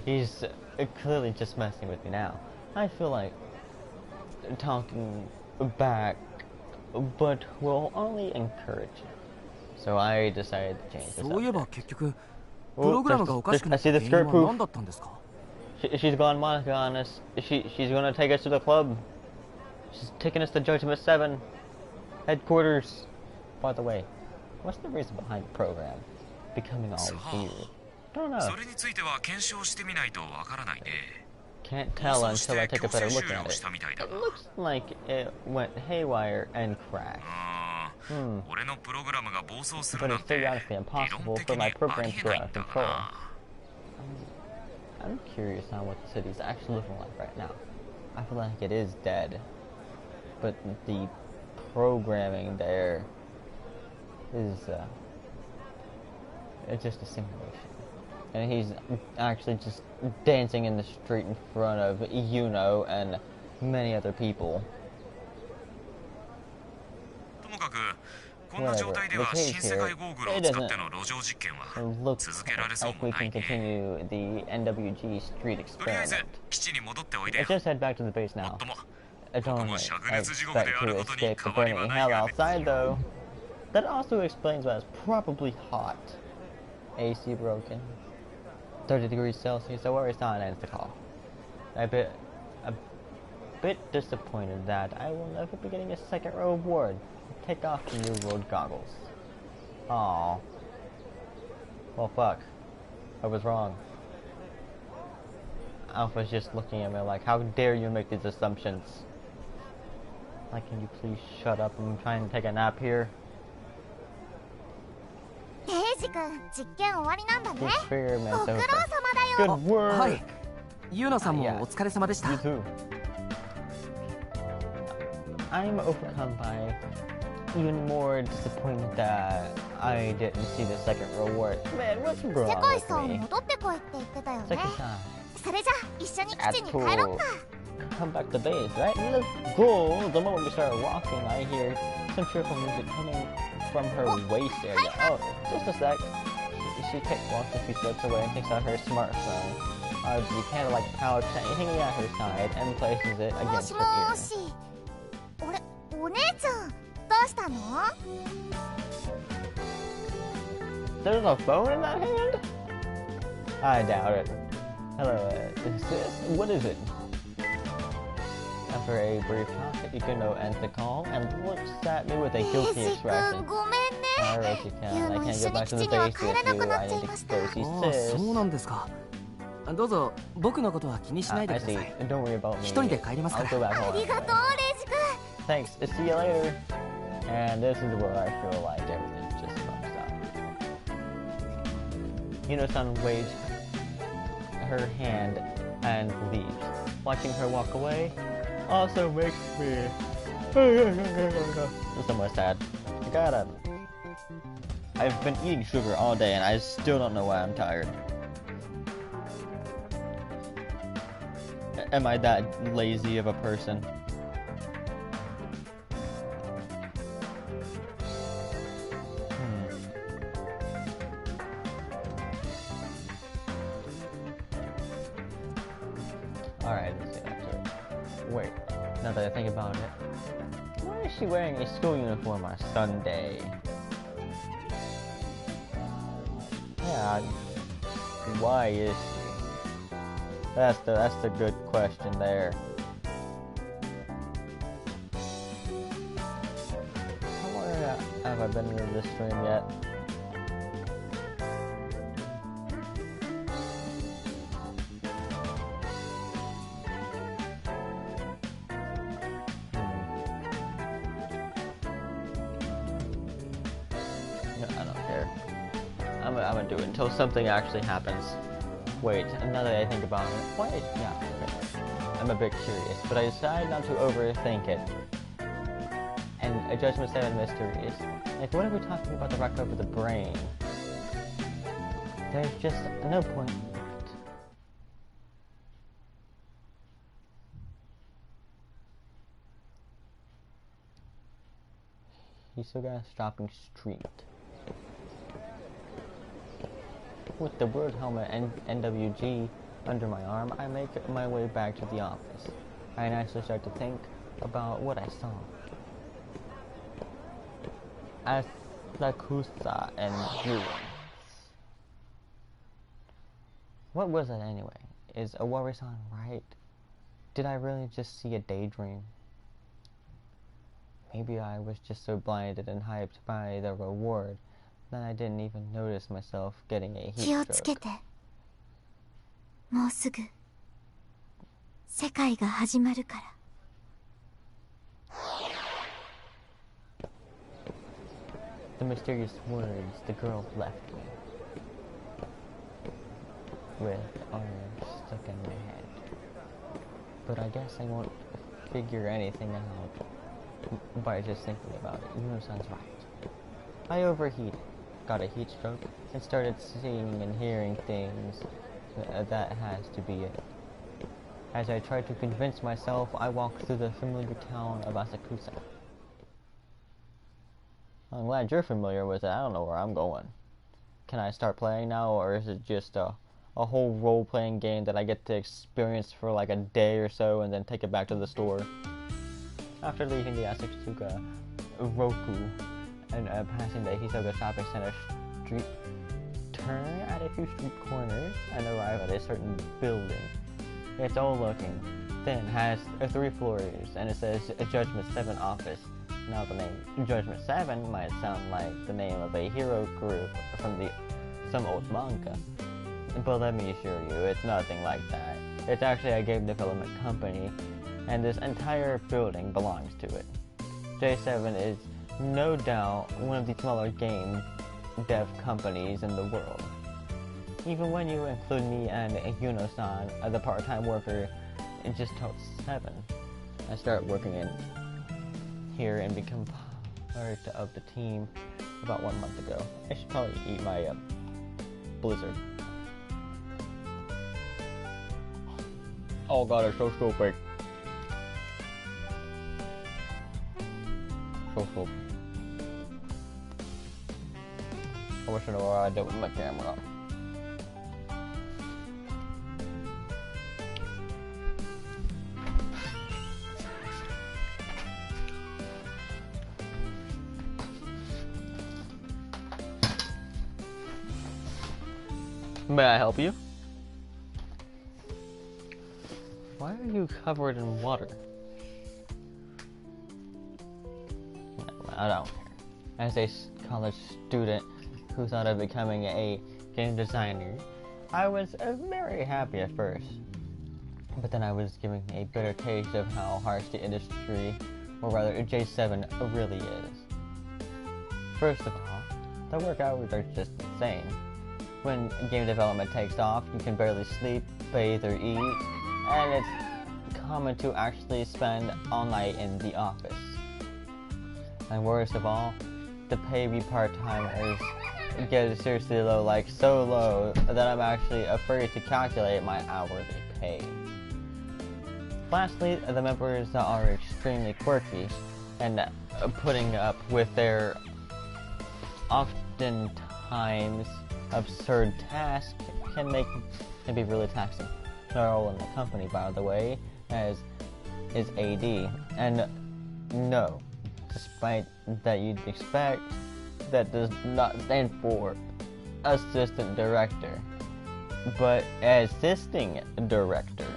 He's clearly just messing with me now. I feel like talking back, but will only encourage him. So I decided to change the そういえば subject. 結局プログラムがおかしくなった I see 原 the 因 skirt は proof. 何だったんですか？ She's gone Monica on us. She's gonna take us to the club. She's taking us to Judgment 7 headquarters. By the way, what's the reason behind the program becoming all weird? Don't know. それについては検証してみないとわからないね。 Can't tell 放送し until I て take a 強制 better 終 look 了 at し it. たみたいだ It が。 looks like it went haywire and crashed. 俺のプログラムが暴走する But なん it's て still 理 honestly 論 impossible 的 for に my あ program り to え go ない out ん of だ control. が I'm curious on what the city's actually looking like right now. I feel like it is dead, but the programming there is it's just a simulation. And he's actually just dancing in the street in front of Yuno and many other people. ともかくこんな状態では新世界ゴーグルを使っての路上実験は Looks 続けられそう like も we ない can ね。 continue the NWG street とりあえず experiment. 基地に戻っておいで I よ。 just head back to the base も now. っとも I 僕 don't も灼 I 熱地獄で expect ある to ことに escape the 変わり burning はない hell がね。 outside, though. That also explains why it's probably hot. AC broken. 30 degrees Celsius, so where is not ends the call. A bit disappointed that I will never be getting a second reward. Take off the new world goggles. Aww. Well, fuck. I was wrong. Alpha's just looking at me like, how dare you make these assumptions? Like, can you please shut up? I'm trying to take a nap here. デイジ君、実験終わりなんだ The ね。 experiment's ご苦労 over. 様だよ。 Good work! はい。ユーノさんも Yeah. お疲れ様でした。 You too. I'm overcome by even more disappointed that I didn't see the second reward. Man, what's 世 wrong 界 with さん me? 戻ってこいって言ってたよね。 Second time. それじゃ一緒に基 That's 地に帰ろ cool. うか。 Come back to base, right? Let's go! The moment we start walking, I hear some cheerful music coming from her waist area. Oh, just a sec. She walks a few steps away and takes out her smartphone. The kind of like pouch hanging at her side and places it も against し her も ear. ーし。お姉ちゃん、どうしたの？ There's a phone in that hand? I doubt it. Hello, is this? What is it? After a brief talk, Ikuno ends the call and looks at me with a デイ guilty ジ君、 expression. ごめんね。 Alright, you can. ユー I ノ can't 一緒 go に back 基 to 地 the には base 帰れな with く you. な I っちゃ need い to ました。 go see ああ、そうな sis. んですか。どうぞ僕のことは気にしないで I くだ see. さい。 Don't worry about 一人 me. で帰りますか I'll ら。 go back あ home. りがとう、レイジ君。 Thanks. See you later. And this is where I feel like everything just fucks up. Yuno-san waves her hand and leaves. Watching her walk away also makes me somewhat sad. I've been eating sugar all day and I still don't know why I'm tired. Am I that lazy of a person? Alright, let's see after. Wait, now that I think about it. Why is she wearing a school uniform on Sunday? Yeah, why is she? That's the good question there. How long have I been in this stream yet? No, I don't care. I'm gonna do it until something actually happens. Wait, now that I think about it, why? Yeah, okay. I'm a bit curious, but I decided not to overthink it. And a Judgment 7 mysteries. Like, what are we talking about the rock over the brain? There's just no point in it. Hisoga Shopping Street. With the word helmet and NWG under my arm, I make my way back to the office. I naturally start to think about what I saw. As the Kusa and ruins. What was it anyway? Is Awari-san right? Did I really just see a daydream? Maybe I was just so blinded and hyped by the reward that I didn't even notice myself getting a 気を heat つけ stroke. て。もうすぐ世界が始まるから。The mysterious words the girl left me. With arms stuck in my head. But I guess I won't figure anything out by just thinking about it. Yuno-san's right. I overheated. got a heat stroke and started seeing and hearing things. That has to be it. As I tried to convince myself, I walked through the familiar town of Asakusa. I'm glad you're familiar with it. I don't know where I'm going. Can I start playing now, or is it just a whole role-playing game that I get to experience for like a day or so and then take it back to the store? After leaving the Asakusa Roku and passing the Hisoga shopping center street, turn at a few street corners and arrive at a certain building. It's old looking, then has 3 floors, and it says Judgment 7 office. Now the name Judgment 7 might sound like the name of a hero group from some old manga, but let me assure you, it's nothing like that. It's actually a game development company, and this entire building belongs to it. J7 is no doubt one of the smaller game dev companies in the world. Even when you include me and Yuno-san, the part-time worker, it just told 7. I started working in here and become part of the team about 1 month ago. I should probably eat my blizzard. Oh god, it's so stupid. So stupid. I wish I knew what I did with my camera. May I help you? Why are you covered in water? I don't care. As a college student who thought of becoming a game designer, I was very happy at first. But then I was given a bitter taste of how harsh the industry, or rather J7, really is. First of all, the work hours are just insane. When game development takes off, you can barely sleep, bathe, or eat, and it's common to actually spend all night in the office. And worst of all, the pay we part-timers get seriously low, like so low that I'm actually afraid to calculate my hourly pay. Lastly, the members are extremely quirky, and putting up with their oftentimes absurd task can be really taxing. Not all in the company, by the way, as is AD. And no, despite that you'd expect, that does not stand for assistant director, but assisting director.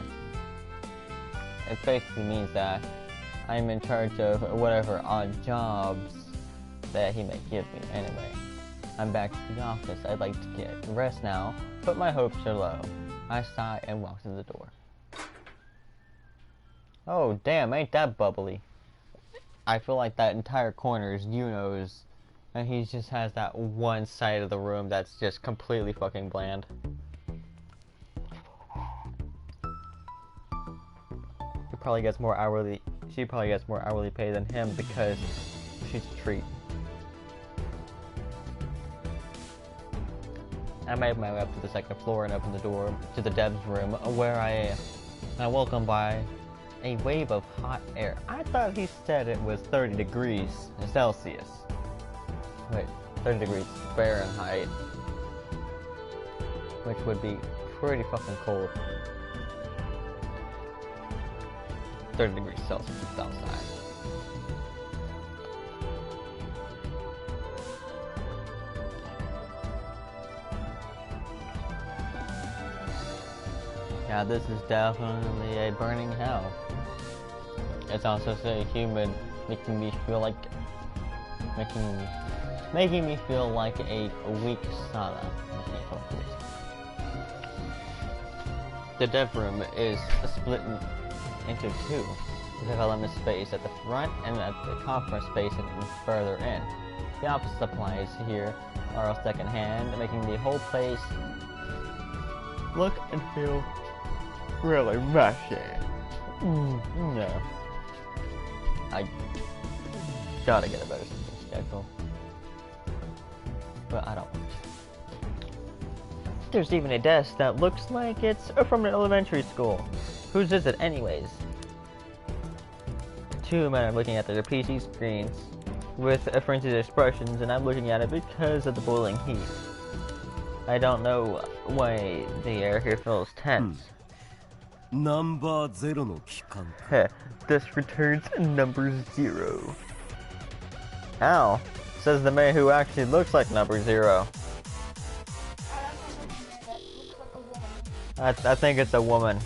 It basically means that I'm in charge of whatever odd jobs that he may give me. Anyway, I'm back to the office. I'd like to get rest now, but my hopes are low. I sigh and walk to the door. Oh damn, ain't that bubbly. I feel like that entire corner is Yuno's, and he just has that one side of the room that's just completely fucking bland. She probably gets more hourly pay than him because she's a treat. I made my way up to the second floor and opened the door to the dev's room, where I welcomed by a wave of hot air. I thought he said it was 30 degrees Celsius. Wait, 30 degrees Fahrenheit, which would be pretty fucking cold. 30 degrees Celsius outside. Yeah, this is definitely a burning hell. It's also so humid, making me feel like a weak sauna. The dev room is split into two: the development space at the front and at the conference space further in. The office supplies here are all second-hand, making the whole place look and feel really messy. No. I gotta get a better sleeping schedule. But I don't want to. There's even a desk that looks like it's from an elementary school. Whose is it anyways? Two men are looking at their PC screens with frenzied expressions, and I'm looking at it because of the boiling heat. I don't know why the air here feels tense. Number 0 の機関。 This returns number 0. Ow, says the man who actually looks like number 0. I think it's a woman.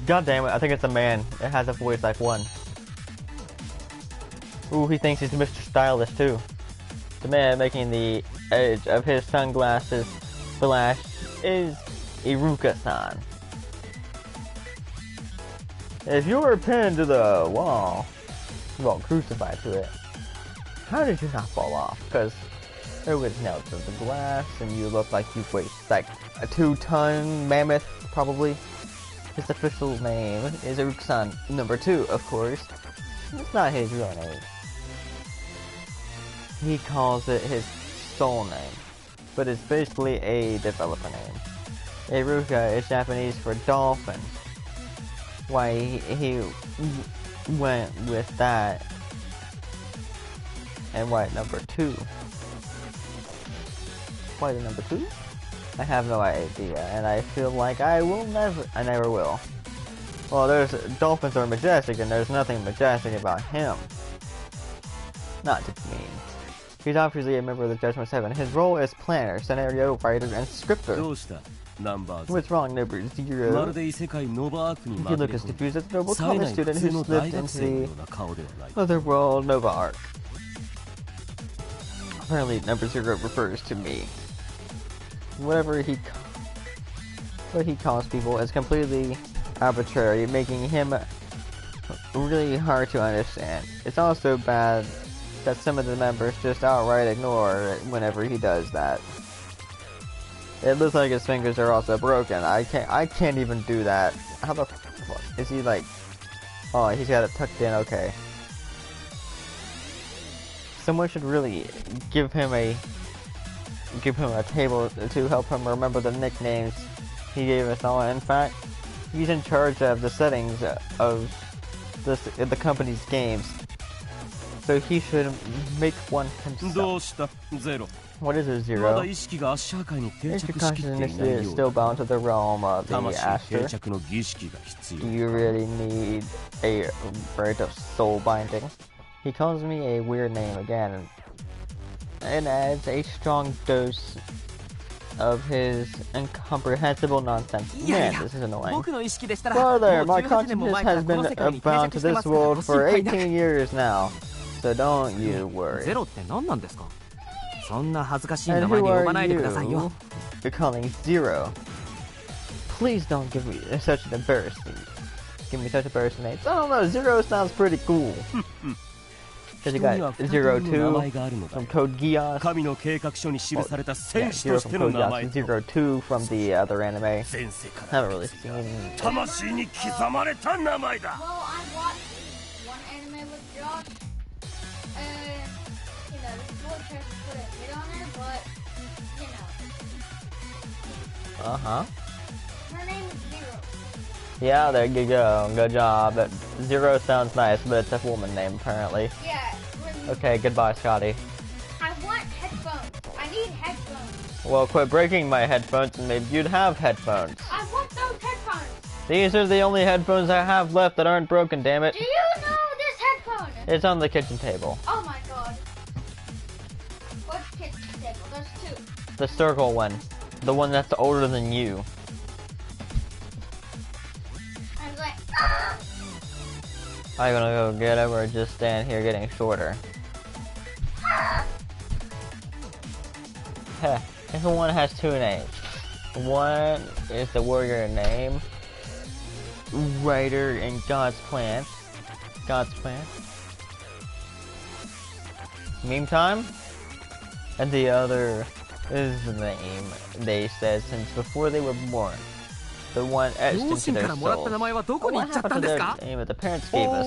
God damn it, I think it's a man. It has a voice like one. Ooh, he thinks he's Mr. Stylish too. The man making the edge of his sunglasses flash is Iruka-san. If you were pinned to the wall, well, crucified to it, how did you not fall off? Because it was nailed to the glass, and you look like you weighed like a 2-ton mammoth, probably. His official name is Iruka-san number 2, of course. It's not his real name. He calls it his soul name, but it's basically a developer name. Iruka is Japanese for dolphin. Why he went with that, and why number 2? Why the number 2? I have no idea, and I feel like I never will. Well, there's dolphins are majestic, and there's nothing majestic about him. Not to be mean. He's obviously a member of the Judgment 7. His role is planner, scenario writer, and scripter. What's wrong, number 0? You look as confused as a noble college student who slipped into the otherworld Nova Arc. Apparently, number 0 refers to me. What he calls people is completely arbitrary, making him really hard to understand. It's also bad that some of the members just outright ignore it whenever he does that. It looks like his fingers are also broken. I can't even do that. How the fuck is he like? Oh, he's got it tucked in. Okay. Someone should really give him a table to help him remember the nicknames he gave us all. In fact, he's in charge of the settings of the company's games, so he should make one himself. What is a 0? Is your consciousness still bound to the realm of the Aster? Do you really need a rite of soul binding? He calls me a weird name again, and adds a strong dose of his incomprehensible nonsense. Man, this is annoying. Brother, my consciousness has been bound to this world for 18 years now, so don't you worry. And who are you? You're calling 0. Please don't give me such an embarrassing. Give me such embarrassing names. I don't know, 0 sounds pretty cool. Because you got 02 from Code Geass. Oh, yeah, 0 from Code Geass, 02 from the other anime. I haven't really seen it. Well, I watched one anime with Josh, and, you know, this boy tries to put a hit on her, but, you know. Uh-huh. Her name is 0. Yeah, there you go. Good job. That 0 sounds nice, but it's a woman name, apparently. Yeah. Okay, goodbye, Scotty. I want headphones. I need headphones. Well, quit breaking my headphones and maybe you'd have headphones. I want those headphones. These are the only headphones I have left that aren't broken, damn it. Do you know this headphone? It's on the kitchen table. Oh my god. What kitchen table? There's 2. The circle one. The one that's older than you. I'm like, ah! Are you gonna go get it or just stand here getting shorter? Heh, everyone has 2 names. One is the warrior name, writer in God's plan. Meme time? And the other is the name they said since before they were born. The one etched into their souls. What happened to their name that the parents gave us?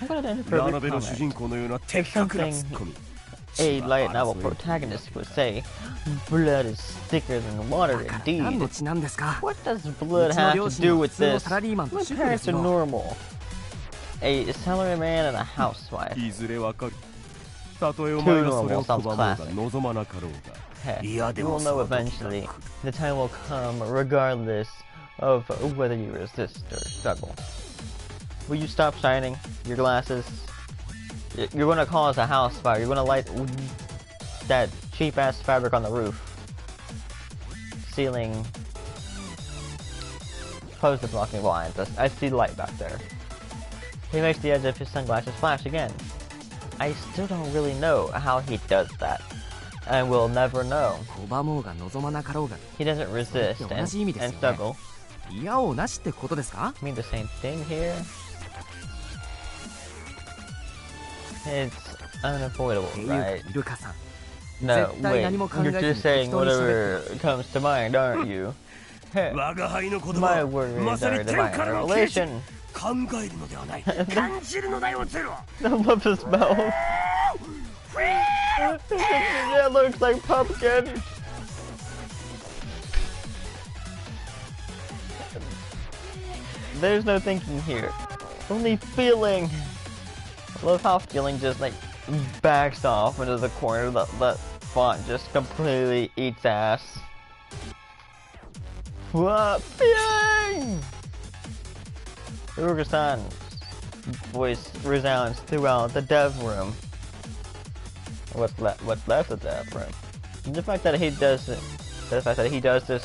I'm gonna enter for a big comment. If something a light novel protagonist would say, blood is thicker than water 何の indeed. 血なんですか？ What does blood have to do with うちの両親は普通の this? サラリーマンと My 主婦で parents す are よ。 normal. A salaryman and a housewife. いずれわかる。たとえお前がそれを拒もうが望まなかろうが。 Heck, いやで you も will そ know の時だ eventually. The time will come regardless of whether you resist or struggle. Will you stop shining your glasses? You're gonna cause a house fire. You're gonna light that cheap ass fabric on the roof. Ceiling. Close the blocking blinds. I see light back there. He makes the edge of his sunglasses flash again. I still don't really know how he does that. And we'll never know. 拒もうが望まなかろうが。 He doesn't resist それって同じ意味ですよね。 and struggle. いやおうなしってことですか？ I mean the same thing here. It's unavoidable, っていうか right? イルカさん。 No, 絶対 wait. 何も考え You're ずに just saying 適当に喋 whatever comes to mind, aren't you? Hey, 我が輩の言 my 葉 words まさ are に天 divine からの啓示 revelation. 考えるのではない感じるのだよゼロ I love his mouth. That looks like pumpkin. There's no thinking here. Only feeling. I love how feeling just like backs off into the corner. That font just completely eats ass. What? Feeling! Uruga-san's voice resounds throughout the dev room. What's left of the dev room? The fact that he does it, the fact that he does this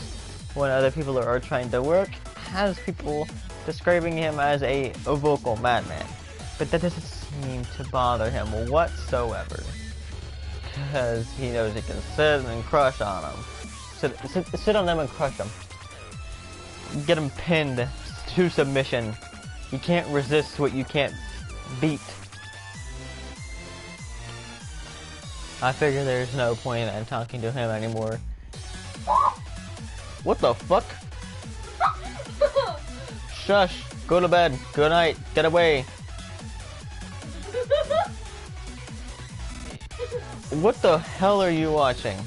when other people are trying to work, has people describing him as a vocal madman. But that doesn't seem to bother him whatsoever. Because he knows he can sit and crush on them. Sit on them and crush them. Get him pinned to submission. You can't resist what you can't beat. I figure there's no point in talking to him anymore. What the fuck? Shush! Go to bed. Good night. Get away. What the hell are you watching?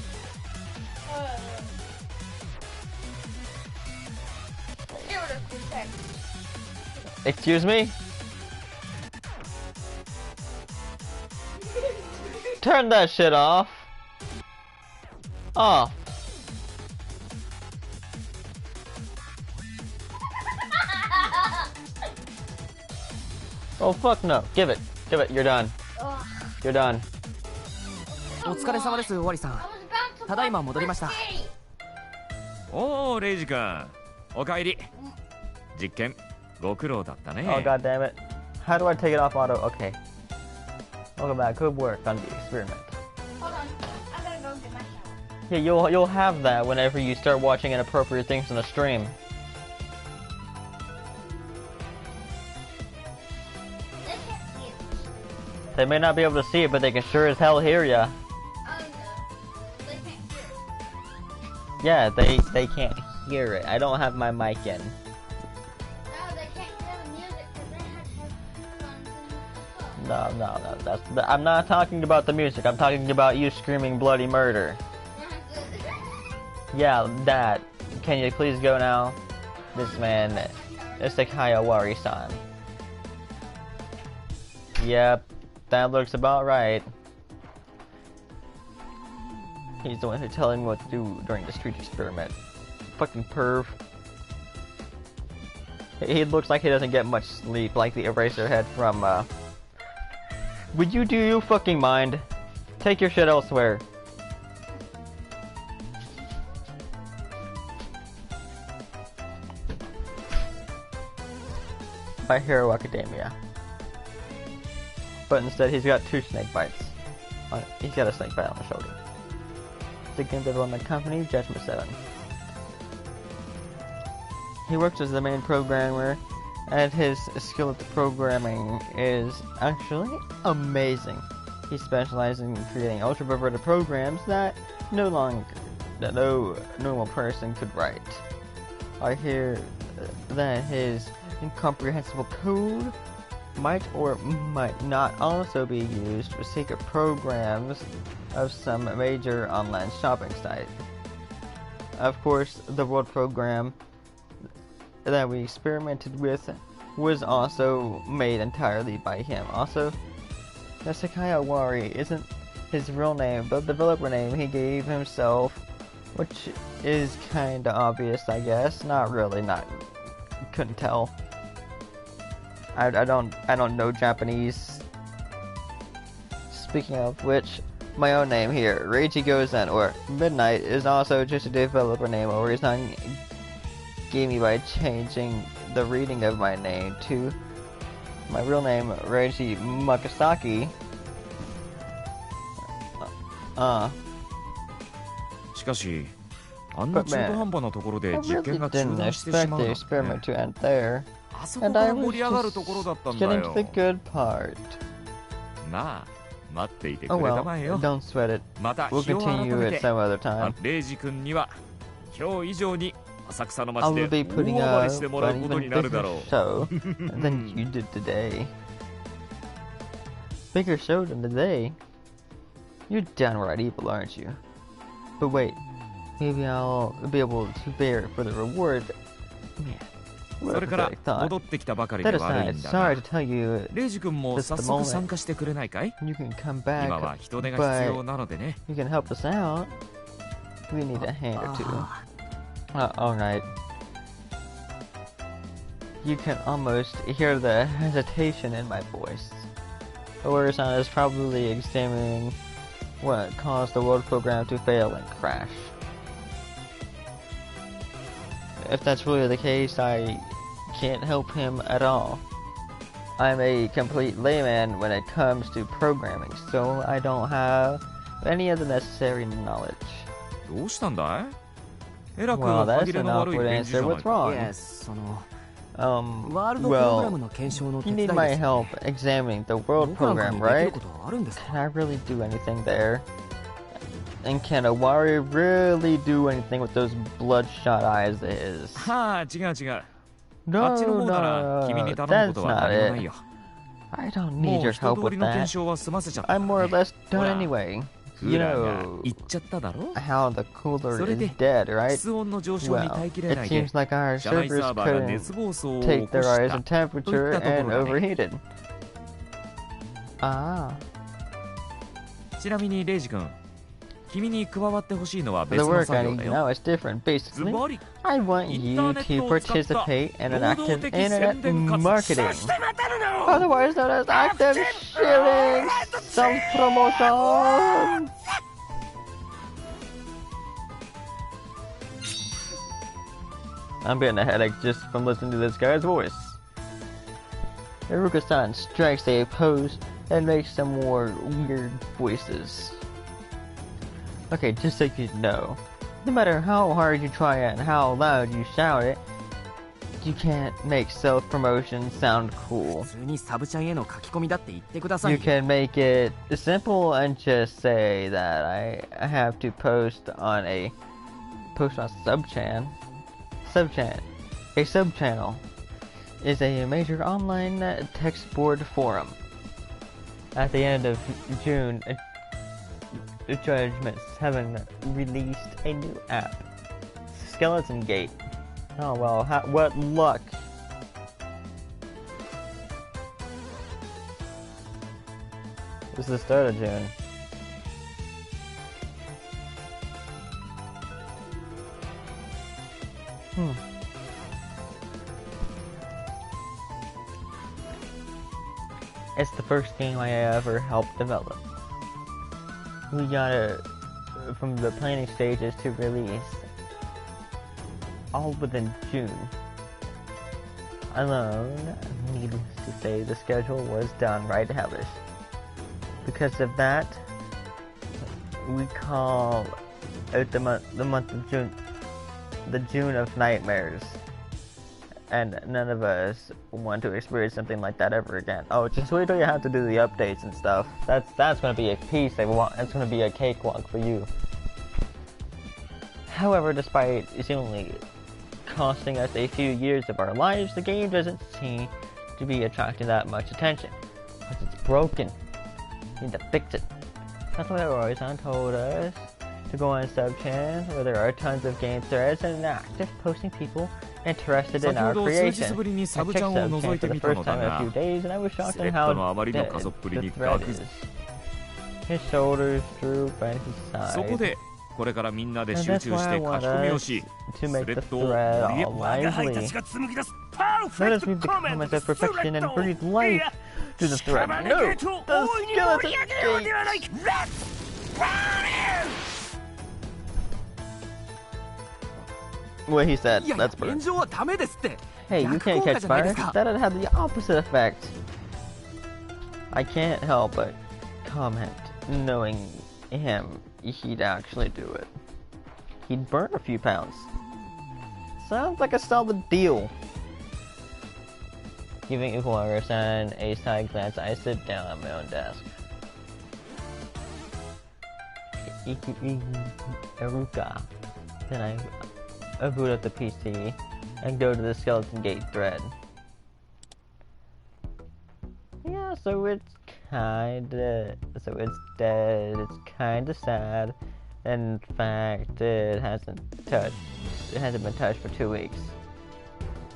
Get rid of this text. Excuse me? Turn that shit off. Off. Oh fuck no. Give it. Give it. You're done. Ugh. You're done. お疲れ様です、終わりさ I ん。 was about to ただいま戻りました。 おおレイジ君おかえり実験ご苦労だったね Oh god damn it. How do I take it off auto? Okay. Welcome back. Good work on the experiment. Hold on. I gotta go get my shower. Yeah, you'll have that whenever you start watching inappropriate things on the stream. They can't see it. They may not be able to see it, but they can sure as hell hear ya. Oh no. They can't hear it. Yeah, they can't hear it. I don't have my mic in. No, they can't hear the music because they have headphones in the phone. No. I'm not talking about the music. I'm talking about you screaming bloody murder. Yeah, that. Can you please go now? This man, Isekaya Wari-san. Yep, that looks about right. He's the one who's telling me what to do during the street experiment. Fucking perv. He looks like he doesn't get much sleep, like the Eraserhead from, Would you do you fucking mind? Take your shit elsewhere. My Hero Academia. But instead he's got 2 snake bites. He's got a snake bite on the shoulder. The game development company, Judgment 7. He works as the main programmer, and his skill at the programming is actually amazing. He specializes in creating ultra-perverted programs that no normal person could write. I hear that his incomprehensible code might or might not also be used for secret programs of some major online shopping site. Of course, the world program that we experimented with was also made entirely by him. Also, Nasekai Owari isn't his real name, but the developer name he gave himself, which is kinda obvious, I guess. Not really, couldn't tell. I don't know Japanese. Speaking of which, my own name here, Reiji Gozen, or Midnight, is also just a developer name Ori-san gave me by changing the reading of my name to my real name, Reiji Makasaki. しかし、あんな But 中途 man, 半端なところ I で実 really 験が中 didn't 断してし expect まう the なん experiment て to end there. あそこ And か I ら was 盛り上がる just ところだったんだ getting よ to the good part. まあ、待っていて Oh くれた well, まえよ don't sweat it. また We'll 日を改 continue め it て some other time. レイジ君には今日以上に浅草の I 街 will で be 大 putting 暴れ up してもらう an ことに even なるだ bigger ろう show than you did today. Bigger show than today? You're downright evil, aren't you? But wait, maybe I'll be able to bear it for the reward. Man, そ what れ a から pathetic thought. 戻ってきたばかりで That 悪い aside, んだ sorry が to tell you, レイジ君も just 早 the 速 moment. 参加してくれないかい you can come 今 back, は人手が必要 but なのでね you can help us out. We need a hand or two. Alright. You can almost hear the hesitation in my voice. Owari-san is probably examining what caused the world program to fail and crash. If that's really the case, I can't help him at all. I'm a complete layman when it comes to programming, so I don't have any of the necessary knowledge. どうしたんだいえらく Well, 歯 that's 切れ an の悪い awkward 返事じゃ answer. ない What's か wrong? その Um, ワールドプログラム well, の検証の手 you 伝い need で my す help examining the world 僕なんか program, にできる right? ことはあるんですか Can I really do anything there? And can Owari really do anything with those bloodshot eyes of his? はあ違う違うあ No, っちの no, 方なら君に no, 頼むこ that's とは not 何もない it. よ I don't も need う your 一 help 通 with りの検 that. 証は済ませちゃった I'm more or less done ほら anyway. ク You ーラーが know 言っちゃっただろ how the cooler それ is で dead, right? 室温の上昇に Well, 耐えきれ it ないで seems like our 社内 servers サーバーが couldn't 熱暴走を起 take こ the し rise た in temperature といったところだね。 and overheated. Ah. ちなみにレイジ君君に加わってほしいのは The 別の work 作 I 業 need だ now よ is different. ズ Basically, バリ I want you to participate in an active internet marketing, otherwise known as active shilling self-promotion. I'm getting a headache just from listening to this guy's voice. Iruka-san strikes a pose and makes some more weird voices. Okay, just so you know, no matter how hard you try it and how loud you shout it, you can't make self-promotion sound cool. 普通にサブチャンへの書き込みだって言ってください You よ can make it simple and just say that I have to post on subchan. A subchannel is a major online text board forum. At the end of June, Judgment 7 released a new app, Skeleton Gate. Oh well, what luck! This is the start of June. It's the first game I ever helped develop. We got it from the planning stages to release, all within June. Alone, needless to say, the schedule was downright hellish. Because of that, we call it the month of June, the June of Nightmares. And none of us want to experience something like that ever again. Oh, just wait till you have to do the updates and stuff. That's gonna be a piece they want. It's gonna be a cakewalk for you. However, despite seemingly costing us a few years of our lives, the game doesn't seem to be attracting that much attention. Because it's broken. You need to fix it. That's what Horizon told us. To go on sub-channels where there are tons of game threads and active posting people interested in our creation. I checked sub-channels for the first time in a few days and I was shocked at how dead the thread is. His shoulders droop and his sides. そこでこれからみんなで集中して書き And that's why I want 込みをし us ス to レ make the ッドを thread 盛り all 我が輩た lively. ちが紡ぎ出す Let us read the comments of perfection and breathe life to the thread. No! The skeleton gate! What he said, いやいや let's burn. 炎上はダメですって Hey, you 逆 can't 効果 catch じゃないで fire. すか That'd have the opposite effect. I can't help but comment, knowing him, he'd actually do it. He'd burn a few pounds. Sounds like a solid deal. Giving Iwara-san a side glance, I sit down at my own desk. Eruka. Then I boot up the PC and go to the skeleton gate thread. Yeah, so it's dead. It's kinda sad. In fact, it hasn't been touched for 2 weeks.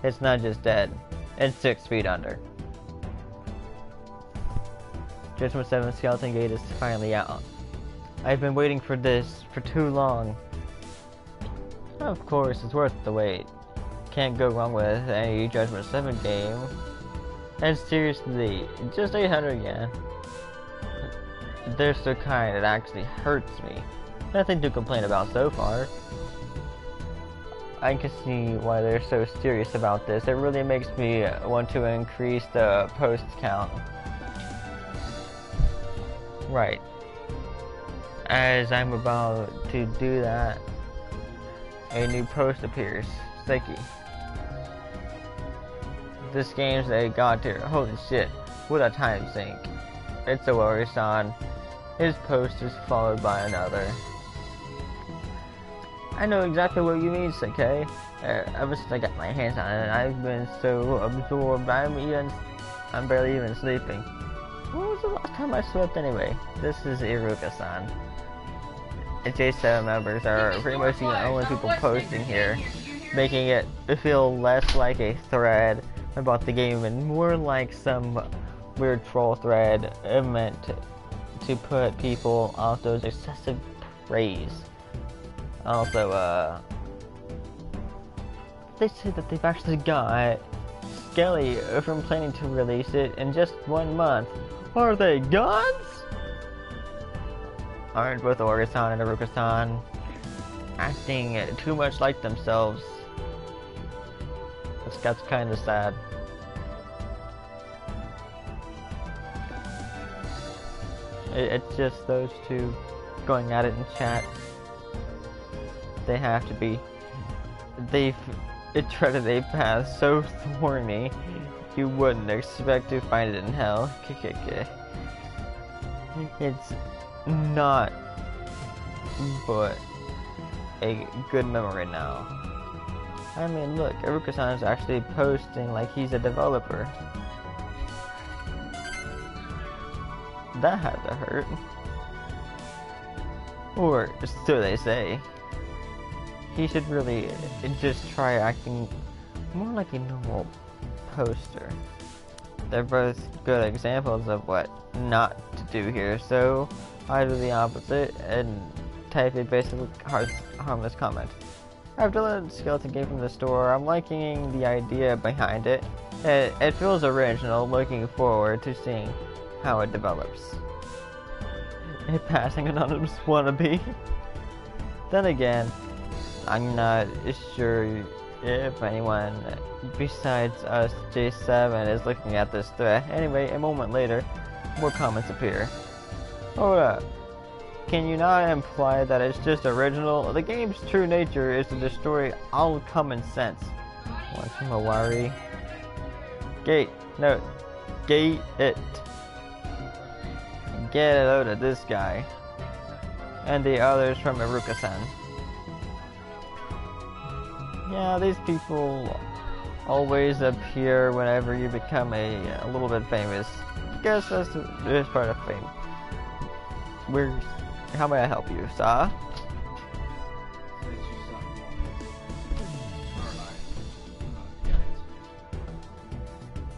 It's not just dead, it's 6 feet under. Judgment 7 Skeleton Gate is finally out. I've been waiting for this for too long. Of course, it's worth the wait. Can't go wrong with any Judgment 7 game. And seriously, just 800 yen. They're so kind, it actually hurts me. Nothing to complain about so far. I can see why they're so serious about this. It really makes me want to increase the post count. Right. As I'm about to do that, a new post appears. Sticky. This game's a god tier. Holy shit. What a time sink. It's a Ori-san. His post is followed by another. I know exactly what you mean, Seikei. Ever since I got my hands on it, I've been so absorbed, I'm barely even sleeping. When was the last time I slept anyway? This is Iruka-san. The J7 members are pretty much the only people posting here, making it feel less like a thread about the game and more like some weird troll thread meant to put people off those excessive praise. Also, they say that they've actually got Skelly from planning to release it in just 1 month. Are they gods? Aren't both Ori-san and Iruka-san acting too much like themselves? That's kind of sad. It's just those two going at it in chat. They have to be. They've treaded a path so thorny you wouldn't expect to find it in hell. It's not but a good memory now. I mean, look, Iruka-san is actually posting like he's a developer. That had to hurt. Or so they say. He should really just try acting more like a normal poster. They're both good examples of what not to do here, so I do the opposite and type a basic harmless comment. I've deleted the skeleton game from the store. I'm liking the idea behind it. It feels original, looking forward to seeing how it develops. A passing anonymous wannabe. Then again, I'm not sure if anyone besides us J7 is looking at this thread. Anyway, a moment later, more comments appear. Hold up. Can you not imply that it's just original? The game's true nature is to destroy all common sense. Once from Awari. Gate. No. Gate it. Get it out of this guy. And the others from Iruka-san. Yeah, these people always appear whenever you become a little bit famous. Guess that's part of fame. How may I help you, sir?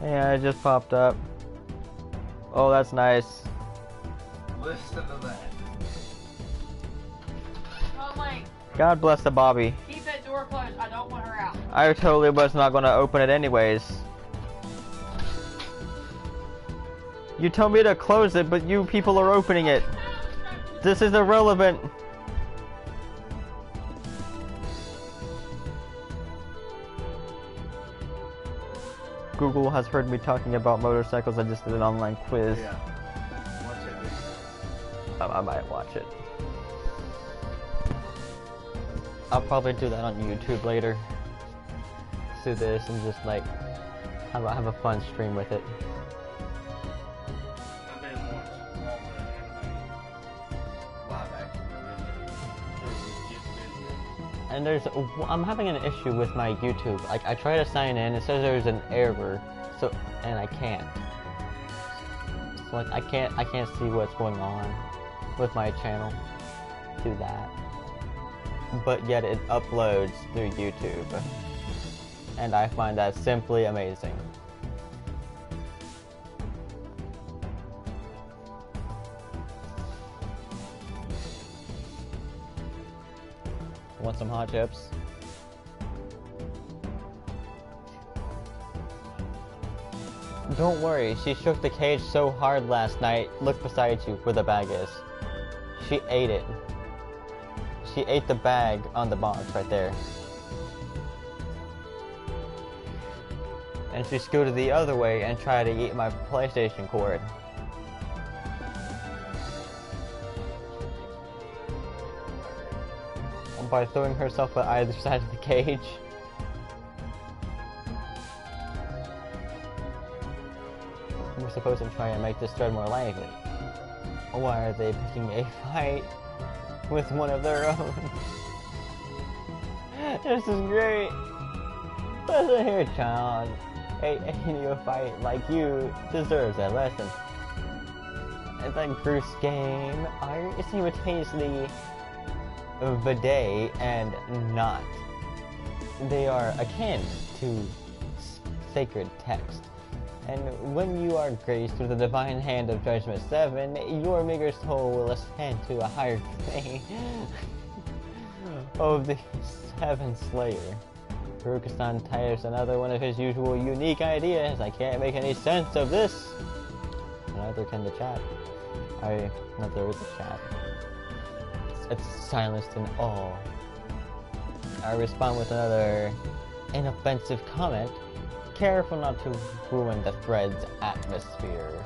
Yeah, it just popped up. Oh, that's nice. Listen to that. Oh, Mike, God bless the Bobby. keep that door closed. I don't want her out. I totally was not going to open it anyways. You told me to close it, but you people are opening it. This is irrelevant. Google has heard me talking about motorcycles. I just did an online quiz. Yeah. Watch it. I might watch it. I'll probably do that on YouTube later. Do this and just like have a fun stream with it. I've been watching all the anime live action videos. And I'm having an issue with my YouTube. Like I try to sign in, it says there's an error, and I can't. So like I can't see what's going on with my channel through that. But yet it uploads through YouTube. And I find that simply amazing. Want some hot chips? Don't worry, she shook the cage so hard last night. Look beside you where the bag is. She ate it. She ate the bag on the box right there. And she scooted the other way and tried to eat my PlayStation cord. By throwing herself at either side of the cage. We're supposed to try and make this thread more lively. Why are they picking a fight with one of their own? This is great. Listen here, child. A neophyte like you deserves a lesson. It's like Bruce game. Are simultaneously Vade and not. They are akin to sacred text. And when you are graced with the divine hand of Judgment 7, your meager soul will ascend to a higher plane of the Seven Slayer. Ruka-san tires another one of his usual unique ideas. I can't make any sense of this. Neither can the chat. Neither is the chat. It's silenced in awe. I respond with another inoffensive comment. Careful not to ruin the thread's atmosphere.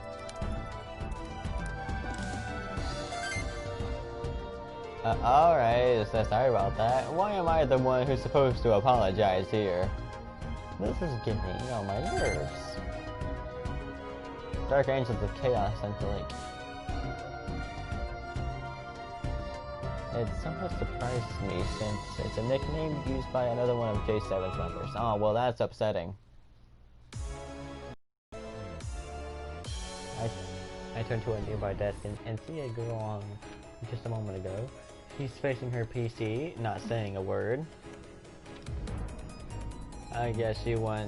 Alright, so sorry about that. Why am I the one who's supposed to apologize here? This is getting on my nerves. Dark Angels of Chaos sent the link. It somewhat surprised me since it's a nickname used by another one of J7's members. Oh, well that's upsetting. I turned to a nearby desk and see a girl on just a moment ago. She's facing her PC, not saying a word. I guess she's what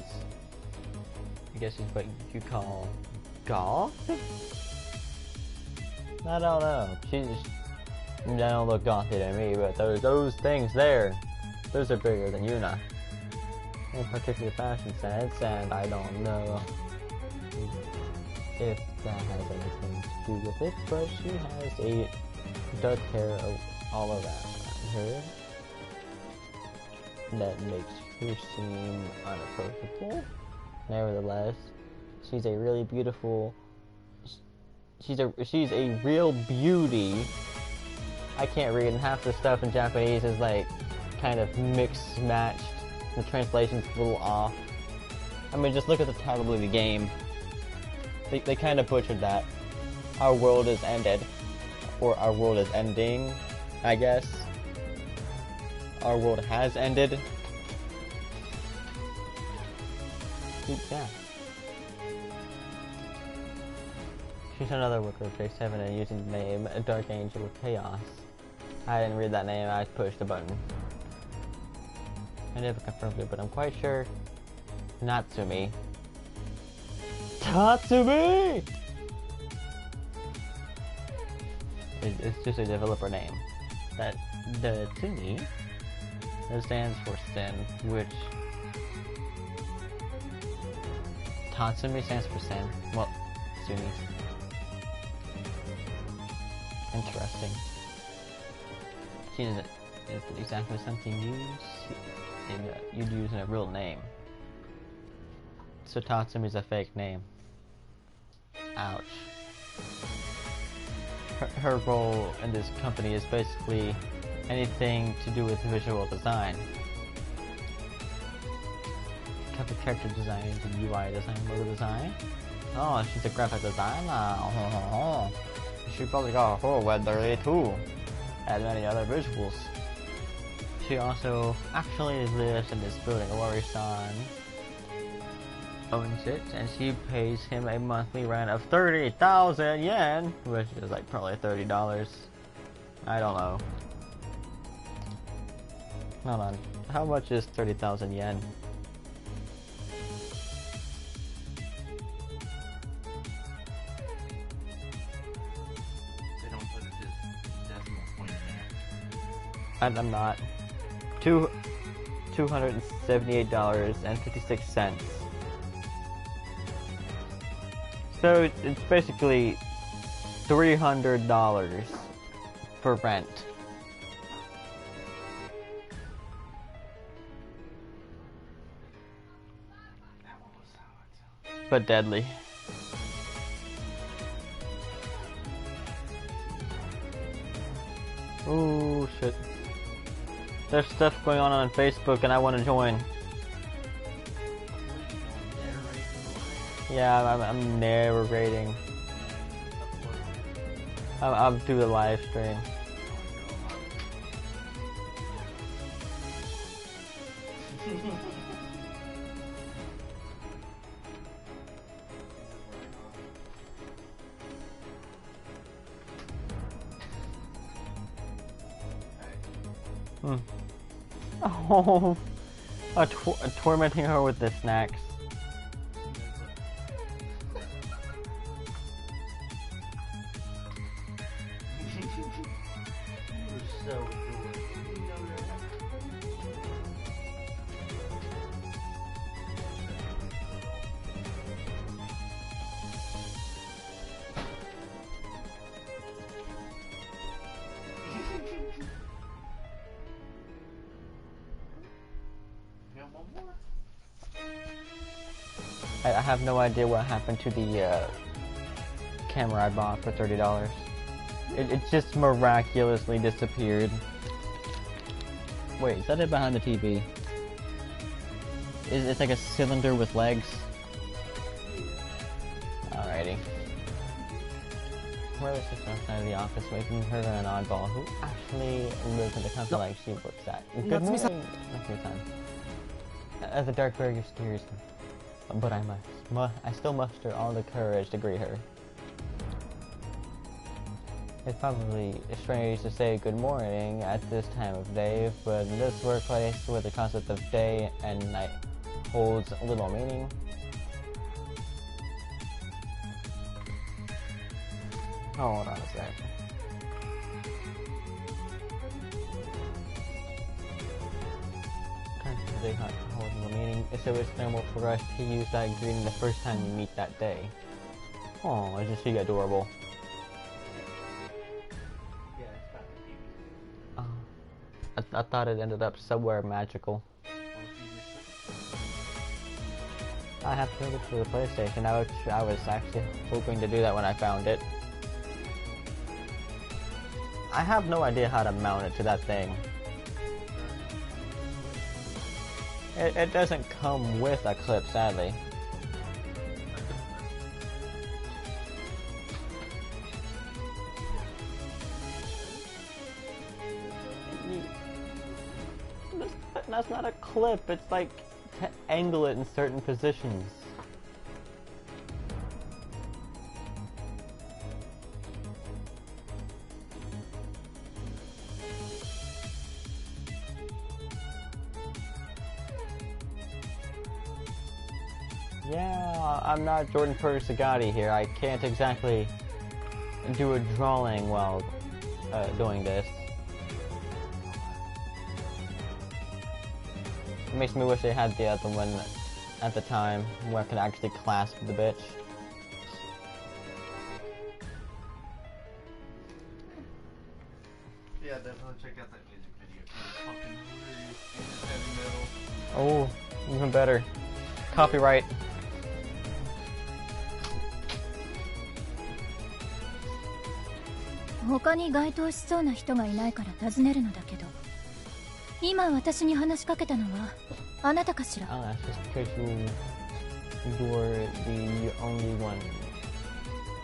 you call goth? I don't know. They don't look gothy to me, but those things there, those are bigger than Yuna. In particular fashion sense, and I don't know if that has anything to do with it, but she has a dark hair all around her that makes her seem unapproachable. Nevertheless, she's a really beautiful. She's a real beauty. I can't read, and half the stuff in Japanese is like kind of mixed matched. The translation's a little off. I mean, just look at the title of the game. They kind of butchered that. Our world is ended. Or our world is ending, I guess. Our world has ended. Yeah. She's another worker of J7 and using the name Dark Angel Chaos. I didn't read that name, I pushed the button. I never confirmed it, but I'm quite sure Natsumi. Tatsumi! It's just a developer name. That the Tsumi that stands for Sin, which Tatsumi stands for Sin. Well, Sumis. Interesting. Is exactly something you'd use in a real name. So Tatsumi is a fake name. Ouch. Her role in this company is basically anything to do with visual design. Cover character design, UI design, logo design. Oh, she's a graphic designer. She probably got a whole web there too. And many other visuals. She also actually lives in this building. Wari-san owns it, and she pays him a monthly rent of 30,000 yen, which is like probably $30. I don't know. Hold on. How much is 30,000 yen? They don't put a decimal point in there. And I'm not. $278.56. So it's basically $300 for rent. But deadly. Oh shit. There's stuff going on Facebook and I want to join. Yeah, I'm narrating. I'll do the live stream. Oh, tormenting her with the snacks. I have no idea what happened to the camera I bought for $30. It just miraculously disappeared. Wait, is that it behind the TV? It's like a cylinder with legs? Alrighty. Where is this outside of the office making her an oddball who actually lives in the company like she works at? Good morning, Natsumi-san. The dark barrier scares me. But I still muster all the courage to greet her. It's probably strange to say good morning at this time of day, but in this workplace where the concept of day and night holds little meaning. Oh, hold on a sec. They hold no meaning, so it's normal for us to use that greeting the first time we meet that day. Oh, isn't she adorable? Yeah, it's got the TV. I thought it ended up somewhere magical. I have to look for the PlayStation. I was actually hoping to do that when I found it. I have no idea how to mount it to that thing. It doesn't come with a clip, sadly. That's not a clip, it's like to angle it in certain positions. Yeah, I'm not Jordan Persegatti here. I can't exactly do a drawing while doing this. It makes me wish I had the other one at the time where I could actually clasp the bitch. Yeah, definitely check out that music video. It's fucking hilarious. Heavy metal. Oh, even better. Copyright.他に該当しそうな人がいないから尋ねるのだけど、今私に話しかけたのはあなたかしら？ Oh, that's just because you're the only one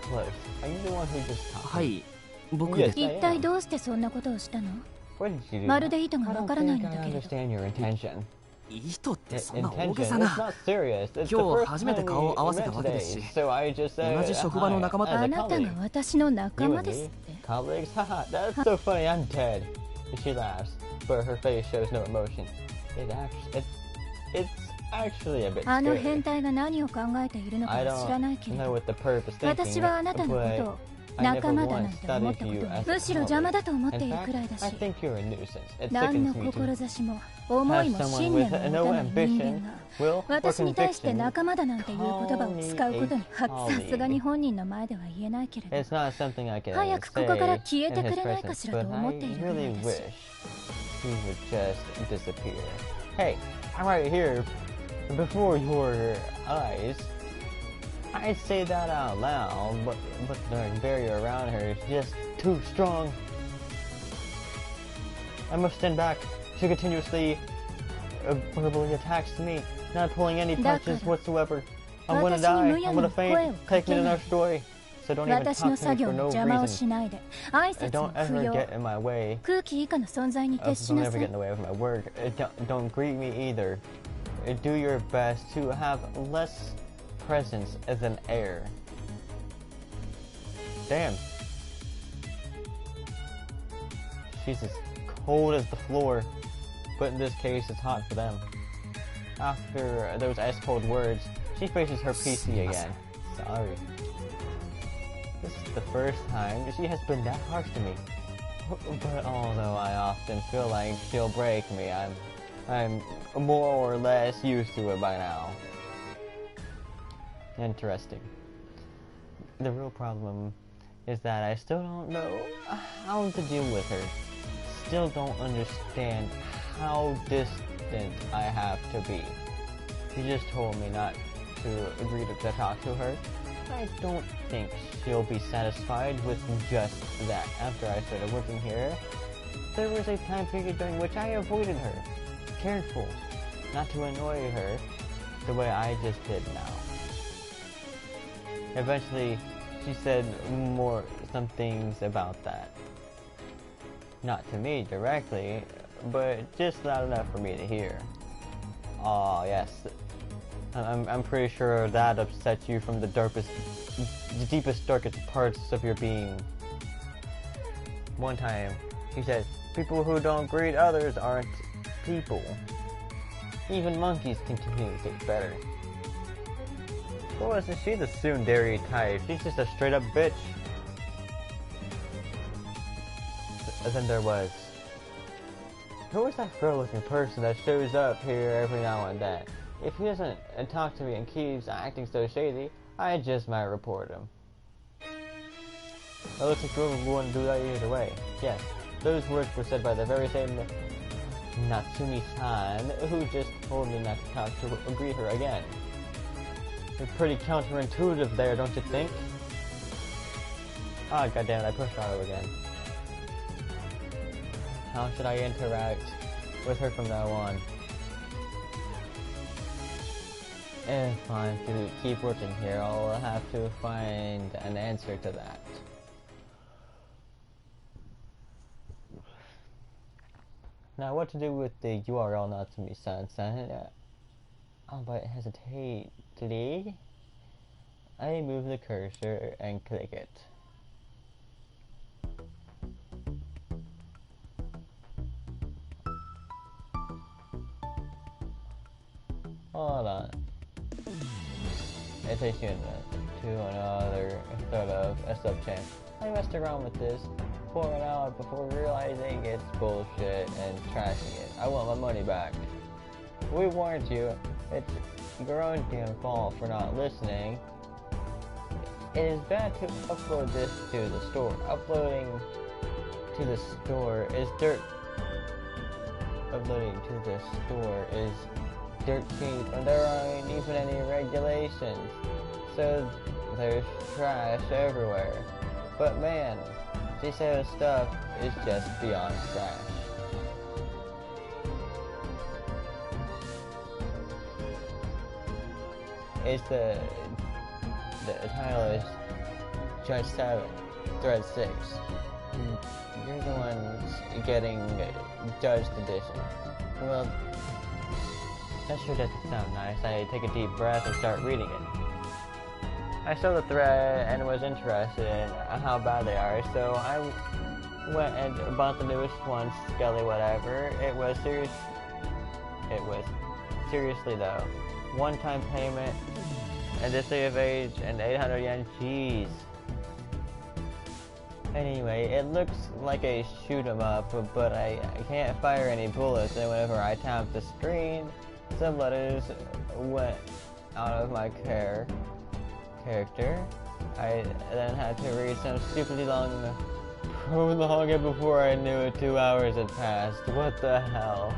close. Are you the one who just talked? はい、僕です。一体どうしてそんなことをしたの？ What did you do? まるで意図が I わ don't からない think のだ I けれど。 understand your intention. 意図ってそんな大 Intention? げさ It's な。 not serious. It's the 今日 first 初めて time 顔 we を合わせた met わけですし、 today, so I just said 同じ職場の仲間と hi あ as a なたが colleague. 私の仲 You 間 and ですっ me, て。 colleagues? Haha, that's so funny. I'm dead. She laughs, but her face shows no emotion. It's actually a bit あの scary. 変態が何を考えているのか I は知らない don't けれ know ど、 what the purpose 私 thinking, はあなたのこと but を I never 仲間だ once なんて思った studied こと you ない。 as む a しろ邪魔 colleague. だと思って In いる fact, くらいだ I し、 think you're a nuisance. It 何の sickens me to 志も思いも have 信 someone 念 with も持 no たない人 ambition, 間が will, or 私に対して conviction 仲間だなんていう言葉を使うことに call さ me a すがに本人の前では言えないけれど、 It's not something I can 早くここから say 消え in て his くれないか presence, しらと but 思 I っているぐら really いだし。 wish he would just disappear. Hey, I'm right here before your eyes. I'd say that out loud, but the barrier around her is just too strong. I must stand back. She continuously verbally attacks me, not pulling any punches whatsoever. I'm gonna die. I'm gonna faint. Take me to another story. So don't even 私の talk to 作 me 業 for に no 邪魔を reason. しないで。挨 And 拶も don't 不 ever 要。 get in my way 空気以下の存在に of 徹し don't な ever さ get い in。the way of my work. Don't greet me either. Do your best to have less presence as an heir. Damn. She's as cold as the floor, but in this case, it's hot for them. After those ice-cold words, she faces her PC again. Sorry. This is the first time she has been that harsh to me. But although I often feel like she'll break me, I'm more or less used to it by now. Interesting. The real problem is that I still don't know how to deal with her. Still don't understand how distant I have to be. She just told me not to agree to talk to her. I don't think she'll be satisfied with just that. After I started working here, there was a time period during which I avoided her. Careful not to annoy her the way I just did now. Eventually, she said some things about that. Not to me directly, but just loud enough for me to hear. Oh yes, I'm pretty sure that upset you from the deepest, darkest parts of your being. One time, she said, people who don't greet others aren't people. Even monkeys can communicate better. Well, wasn't she the tsundere type? She's just a straight up bitch. And then there was... Who is that girl-looking person that shows up here every now and then? If he doesn't talk to me and keeps acting so shady, I just might report him. It looks like girls wouldn't do that either way. Yes, those words were said by the very same Natsumi-san who just told me not to talk to her or greet her again. It's pretty counterintuitive there, don't you think? Ah, goddammit, I pushed auto again. How should I interact with her from now on? If I'm to keep working here, I'll have to find an answer to that. Now, what to do with the URL Natsumi-san? But hesitatedly, I move the cursor and click it. Hold on. It takes you to another sort of a sub-chain. I messed around with this for an hour before realizing it's bullshit and trashing it. I want my money back. We warned you. It's your own damn fault for not listening. It is bad to upload this to the store. Uploading to the store is dirt. Uploading to the store is dirt cheap, and there aren't even any regulations. So there's trash everywhere. But man, J7 stuff is just beyond trash. It's the title is Judge 7, Thread 6. You're the ones getting Judged Edition. Well, that sure doesn't sound nice. I take a deep breath and start reading it. I saw the thread and was interested in how bad they are, so I went and bought the newest one, Skelly whatever. It was seriously though. One-time payment, and this day of age, and 800 yen. Jeez. Anyway, it looks like a shoot 'em up, but I can't fire any bullets, and whenever I tap the screen, some letters went out of my character. I then had to read some stupidly long prologue, and before I knew it, 2 hours had passed. What the hell?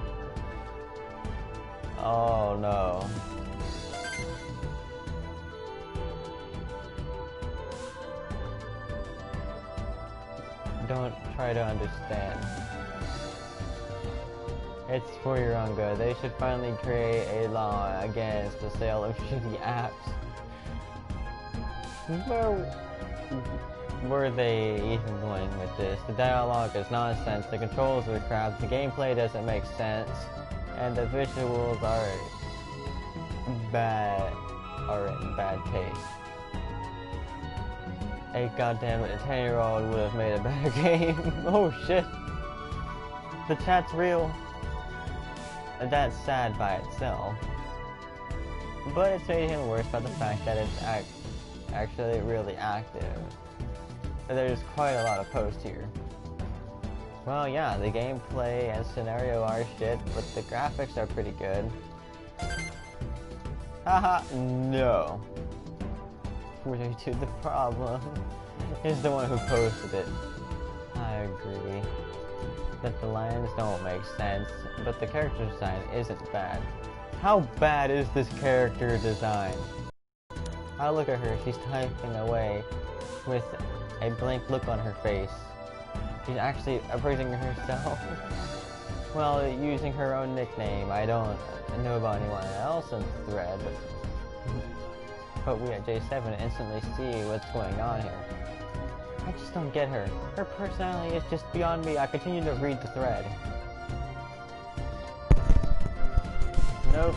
Oh no. Don't try to understand. It's for your own good. They should finally create a law against the sale of shitty apps. Where were they even going with this? The dialogue is nonsense, the controls are crap, the gameplay doesn't make sense, and the visuals are in bad taste. A goddamn 10-year-old would have made a better game. Oh shit. The chat's real. That's sad by itself. But it's made even worse by the fact that it's actually really active. There's quite a lot of posts here. Well, yeah, the gameplay and scenario are shit, but the graphics are pretty good. Haha, no. To the problem is the one who posted it. I agree that the lines don't make sense, but the character design isn't bad. How bad is this character design? I look at her, she's typing away with a blank look on her face. She's actually appraising herself. Well, using her own nickname. I don't know about anyone else in the thread, but we at J7 instantly see what's going on here. I just don't get her. Her personality is just beyond me. I continue to read the thread. Nope.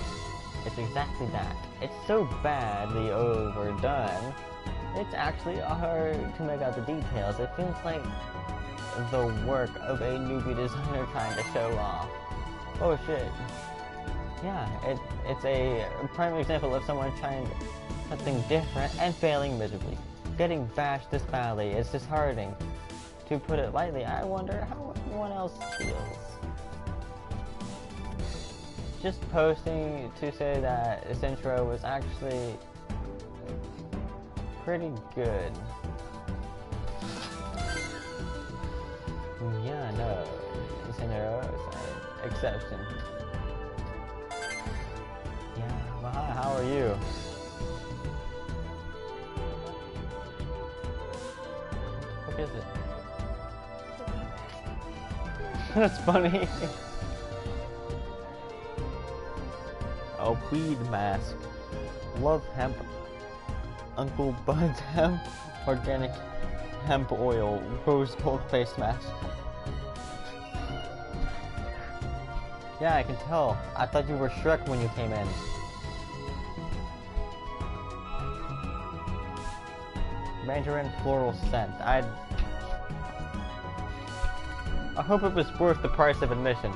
It's exactly that. It's so badly overdone, it's actually hard to make out the details. It feels like the work of a newbie designer trying to show off. Oh shit. Yeah, it's a prime example of someone trying something different and failing miserably. Getting bashed this badly is disheartening. To put it lightly, I wonder how everyone else feels. Just posting to say that this intro was actually pretty good. Yeah, no, this intro is an exception. Yeah, well, hi, how are you? What is it? That's funny. A weed mask. Love hemp. Uncle Bud's hemp. Organic hemp oil. Rose gold face mask. Yeah, I can tell. I thought you were Shrek when you came in. Mandarin floral scent. I hope it was worth the price of admission.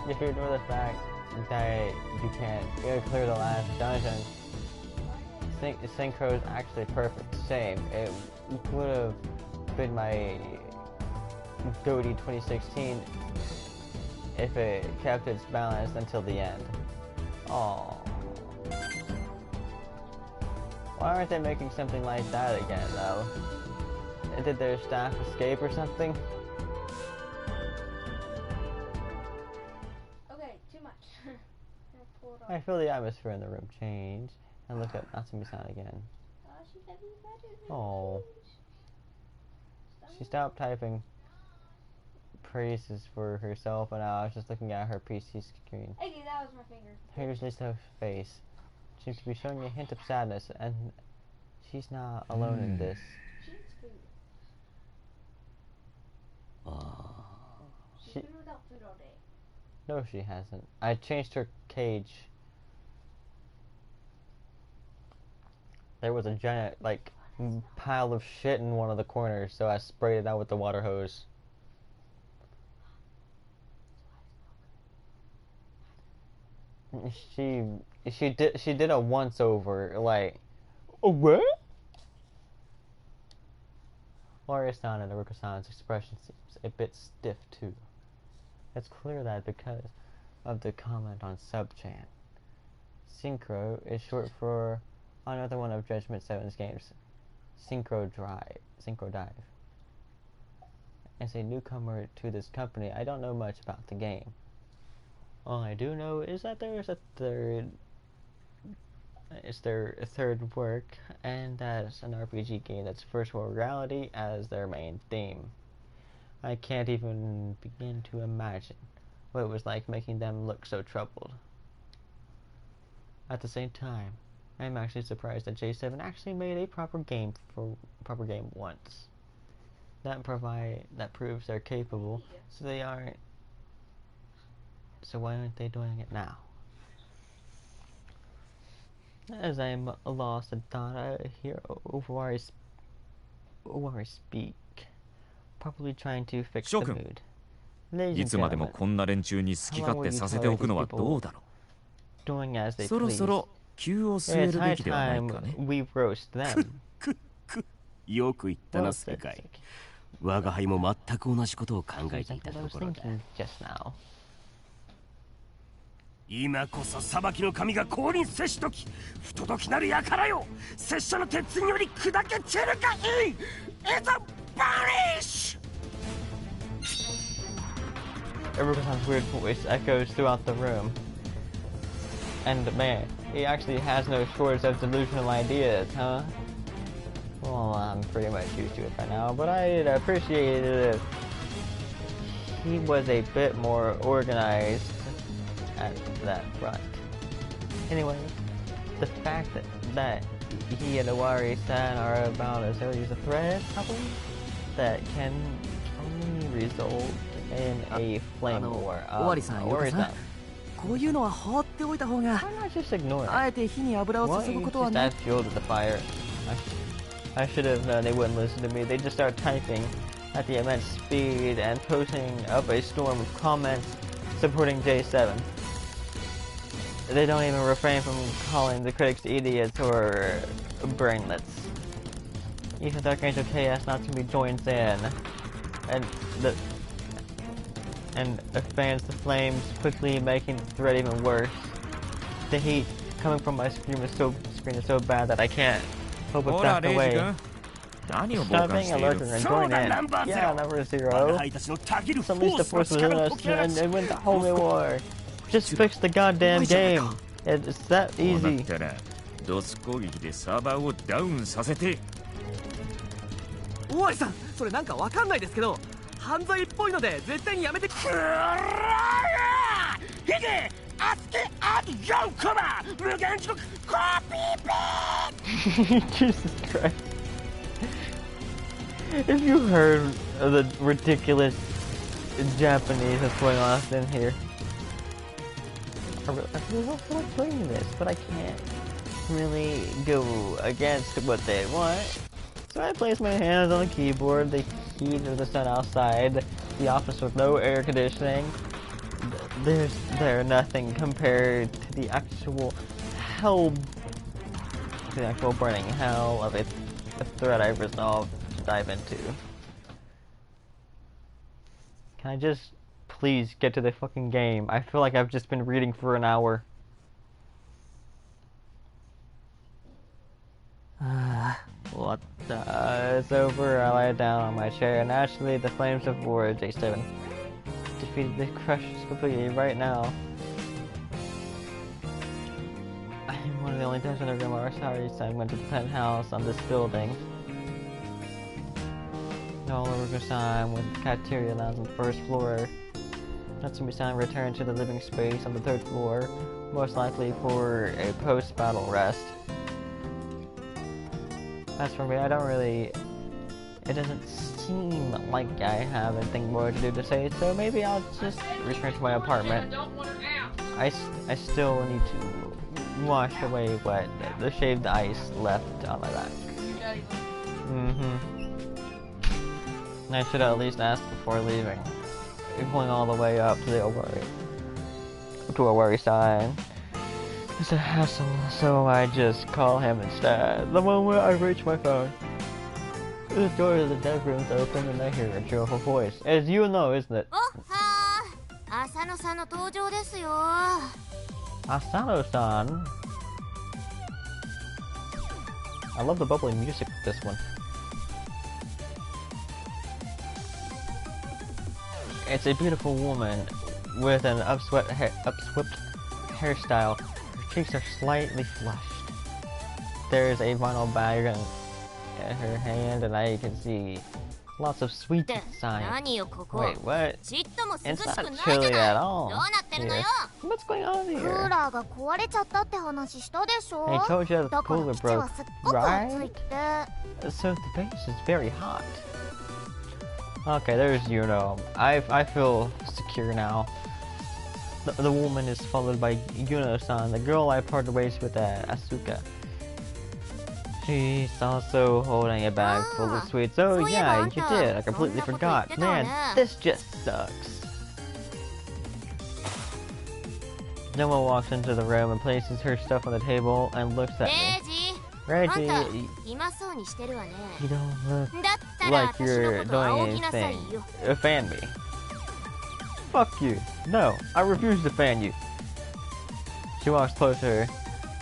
If you ignore the fact that you can't clear the last dungeon, Synchro is actually perfect. Same. It would have been my GOATY 2016 if it kept its balance until the end. Aww. Why aren't they making something like that again, though? Did their staff escape or something? Okay, too much. I feel the atmosphere in the room change. And look at Natsumi-san again. Oh. She stopped typing praises for herself, and I was just looking at her PC screen. Hey, that was my finger. Here's Lisa's face. Seems to be showing a hint of sadness, and she's not alone in this. No, she hasn't. I changed her cage. There was a giant, like, pile of shit in one of the corners, so I sprayed it out with the water hose. She did a once over, like, oh, what? Laura-san and Aruka-san's expression seems a bit stiff too. It's clear that because of the comment on sub-chan. Synchro is short for another one of Judgment 7's games, Synchro Dive. As a newcomer to this company, I don't know much about the game. All I do know is that there is a third. It's their third work, and that's an RPG game that's first world reality as their main theme. I can't even begin to imagine what it was like making them look so troubled. At the same time, I'm actually surprised that J7 actually made a proper game once. That proves they're capable, so they aren't. So why aren't they doing it now? As I'm lost in thought, I hear Owari speak, probably trying to fix the mood. いつまでもこんな連中に好き勝手させておくのはどうだろう。doing as they そろそろ急を据えるべきではないかね。We roast them. よく言ったな、世界。我が輩も全く同じことを考えていたところだ。今こそ裁きの神が降臨せしとき、不届きなる輩よ、拙者の鉄により砕け散るがいい。It's a banish! Everyone's weird voice echoes throughout the room. And man, he actually has no shortage of delusional ideas, huh? Well, I'm pretty much used to it by now, but I'd appreciate it if he was a bit more organized at that front. Anyway, the fact that he and Owari-san are about as early as a thread, probably, that can only result in a flame war. Owari-san, Yuka-san, こういうのは放っておいた方が、あえて火に油を注ぐことはない。 fuel to the fire. I should have known they wouldn't listen to me. They just start typing at the immense speed and posting up a storm of comments supporting J7. They don't even refrain from calling the critics idiots or brainlets. Even Dark Angel Chaos Natsumi joins in, and fans the flames, quickly making the threat even worse. The heat coming from my screen is so bad that I can't help but back away. Stop being alert and join in. Yeah, number 0. Unleash the force within us and win the holy war. Just fix the goddamn game. It's that easy. ドス攻撃でサーバーをダウンさせて。オワリさん、それなんかわかんないですけど、犯罪っぽいので絶対にやめて。くらー！ヒゲ、アスケアディヨコマ、無限地獄コピーペー。 Jesus Christ. If you heard of the ridiculous Japanese that's going on in here. I really feel like playing this, but I can't. really go against what they want. So I place my hands on the keyboard, the heat of the sun outside, the office with no air conditioning. They're nothing compared to the actual burning hell of a threat I've resolved to dive into. Can I just please get to the fucking game? I feel like I've just been reading for an hour. What the? It's over. I lie down on my chair. Naturally, the flames of war, J7. Defeated the crushes completely right now. I'm one of the only times in the room where Sari-san went to the penthouse on this building. No Kusa with the cafeteria lounge on the first floor. Natsumi-san returned to the living space on the third floor, most likely for a post-battle rest. As for me, it doesn't seem like I have anything more to do to say, so maybe I'll just return to my apartment. I still need to wash away what the shaved ice left on my back. I should at least ask before leaving. Going all the way up to the Owari side. It's a hassle, so I just call him instead. The moment I reach my phone, the door to the dev room's open and I hear a cheerful voice. It's Yuno, isn't it? Asano-san. I love the bubbly music with this one. It's a beautiful woman with an upswept hairstyle. Her cheeks are slightly flushed. There's a vinyl bag in her hand, and I can see lots of sweet signs. Wait, what? It's not chilly at all here. What's going on here? I told you the cooler broke, right? So the base is very hot. Okay, there's Yuno. I feel secure now. The woman is followed by Yuno-san, the girl I parted ways with at Asuka. She's also holding a bag full of sweets. Oh yeah, you did. I completely forgot. Man, this just sucks. Noah walks into the room and places her stuff on the table and looks at me. Reggie, you don't look like you're doing anything. Fan me. Fuck you. No, I refuse to fan you. She walks closer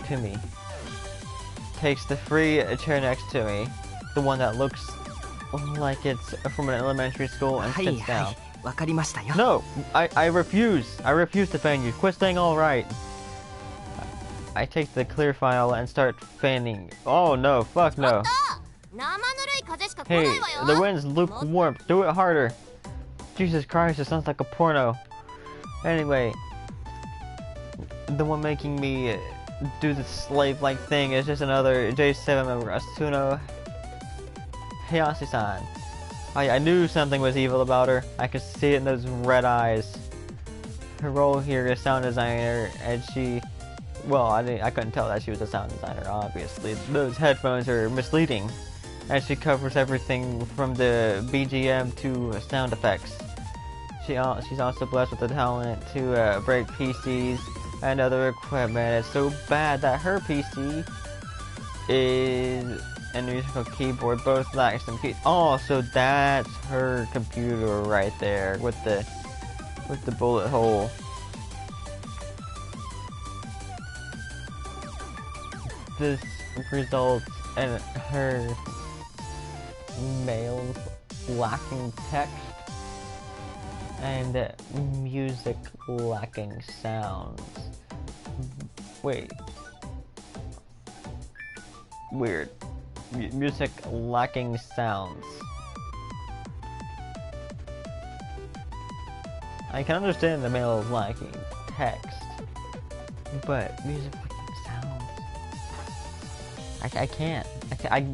to me. Takes the free chair next to me. The one that looks like it's from an elementary school and sits down. No, I refuse. I refuse to fan you. Quit saying alright. I take the clear file and start fanning. Oh no, fuck no. Hey, the wind's lukewarm. Do it harder. Jesus Christ, it sounds like a porno. Anyway, the one making me do this slave-like thing is just another J7 member, Asuno Hayase-san. I knew something was evil about her. I could see it in those red eyes. Her role here is sound designer, and she... Well, I couldn't tell that she was a sound designer, obviously. Those headphones are misleading. And she covers everything from the BGM to sound effects. She's also blessed with the talent to break PCs and other equipment. It's so bad that her PC is a musical keyboard, both lack some keys. Oh, so that's her computer right there with the bullet hole. This results in her mails lacking text and music lacking sounds. Wait. Weird. Music lacking sounds. I can understand the mail lacking text, but music lacking sounds. I can't.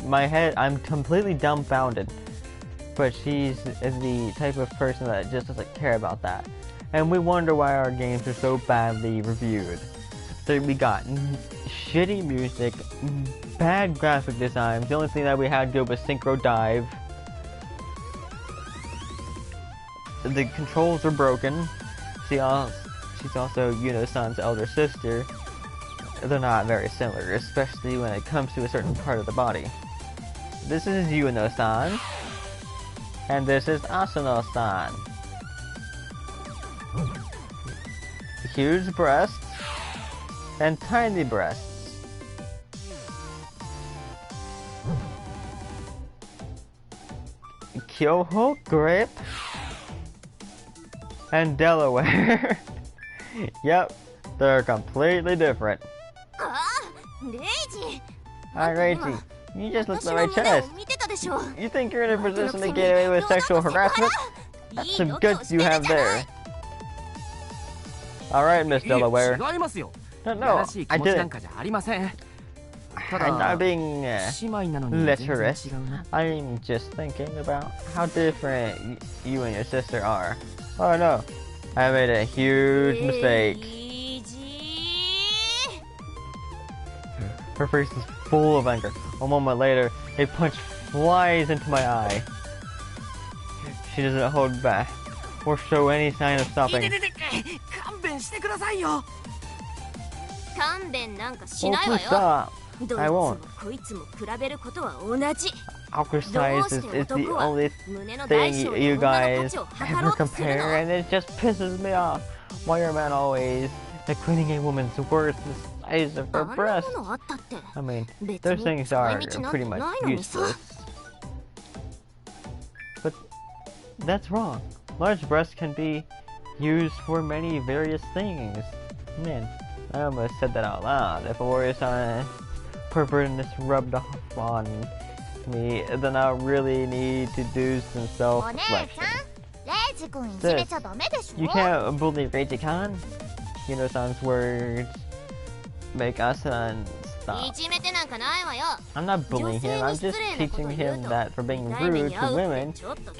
My head, I'm completely dumbfounded. But she's the type of person that just doesn't care about that. And we wonder why our games are so badly reviewed. we got shitty music, bad graphic designs. The only thing that we had good was synchro dive. The controls are broken. She's also Yuno-san's elder sister. They're not very similar, especially when it comes to a certain part of the body. This is Yuno-san, and this is Asano-san. Huge breasts and tiny breasts. Kyoho, grape, and Delaware. Yep, they're completely different. Alright, Reiji, you just looked at my chest. You think you're in a position to get away with sexual harassment? That's some guts you have there. Alright, Miss Delaware. No, I didn't. I'm not being lecherous. I'm just thinking about how different you and your sister are. Oh no, I made a huge mistake. Her face is full of anger. A moment later, a punch flies into my eye. She doesn't hold back or show any sign of stopping. Oh, please stop. I won't. Awkward size is the only thing you guys ever compare, and it just pisses me off. Why are men always equating a woman's worth the size of her breast? I mean, those things are pretty much useless. But that's wrong. Large breasts can be used for many various things. Man, I almost said that out loud. If a warrior's pervertedness rubbed off on me, then I'll really need to do some self-reflection. Sis, you can't bully Reiji-kan. Yuno-san's words make Asan stop. I'm not bullying him, I'm just teaching him that for being rude to women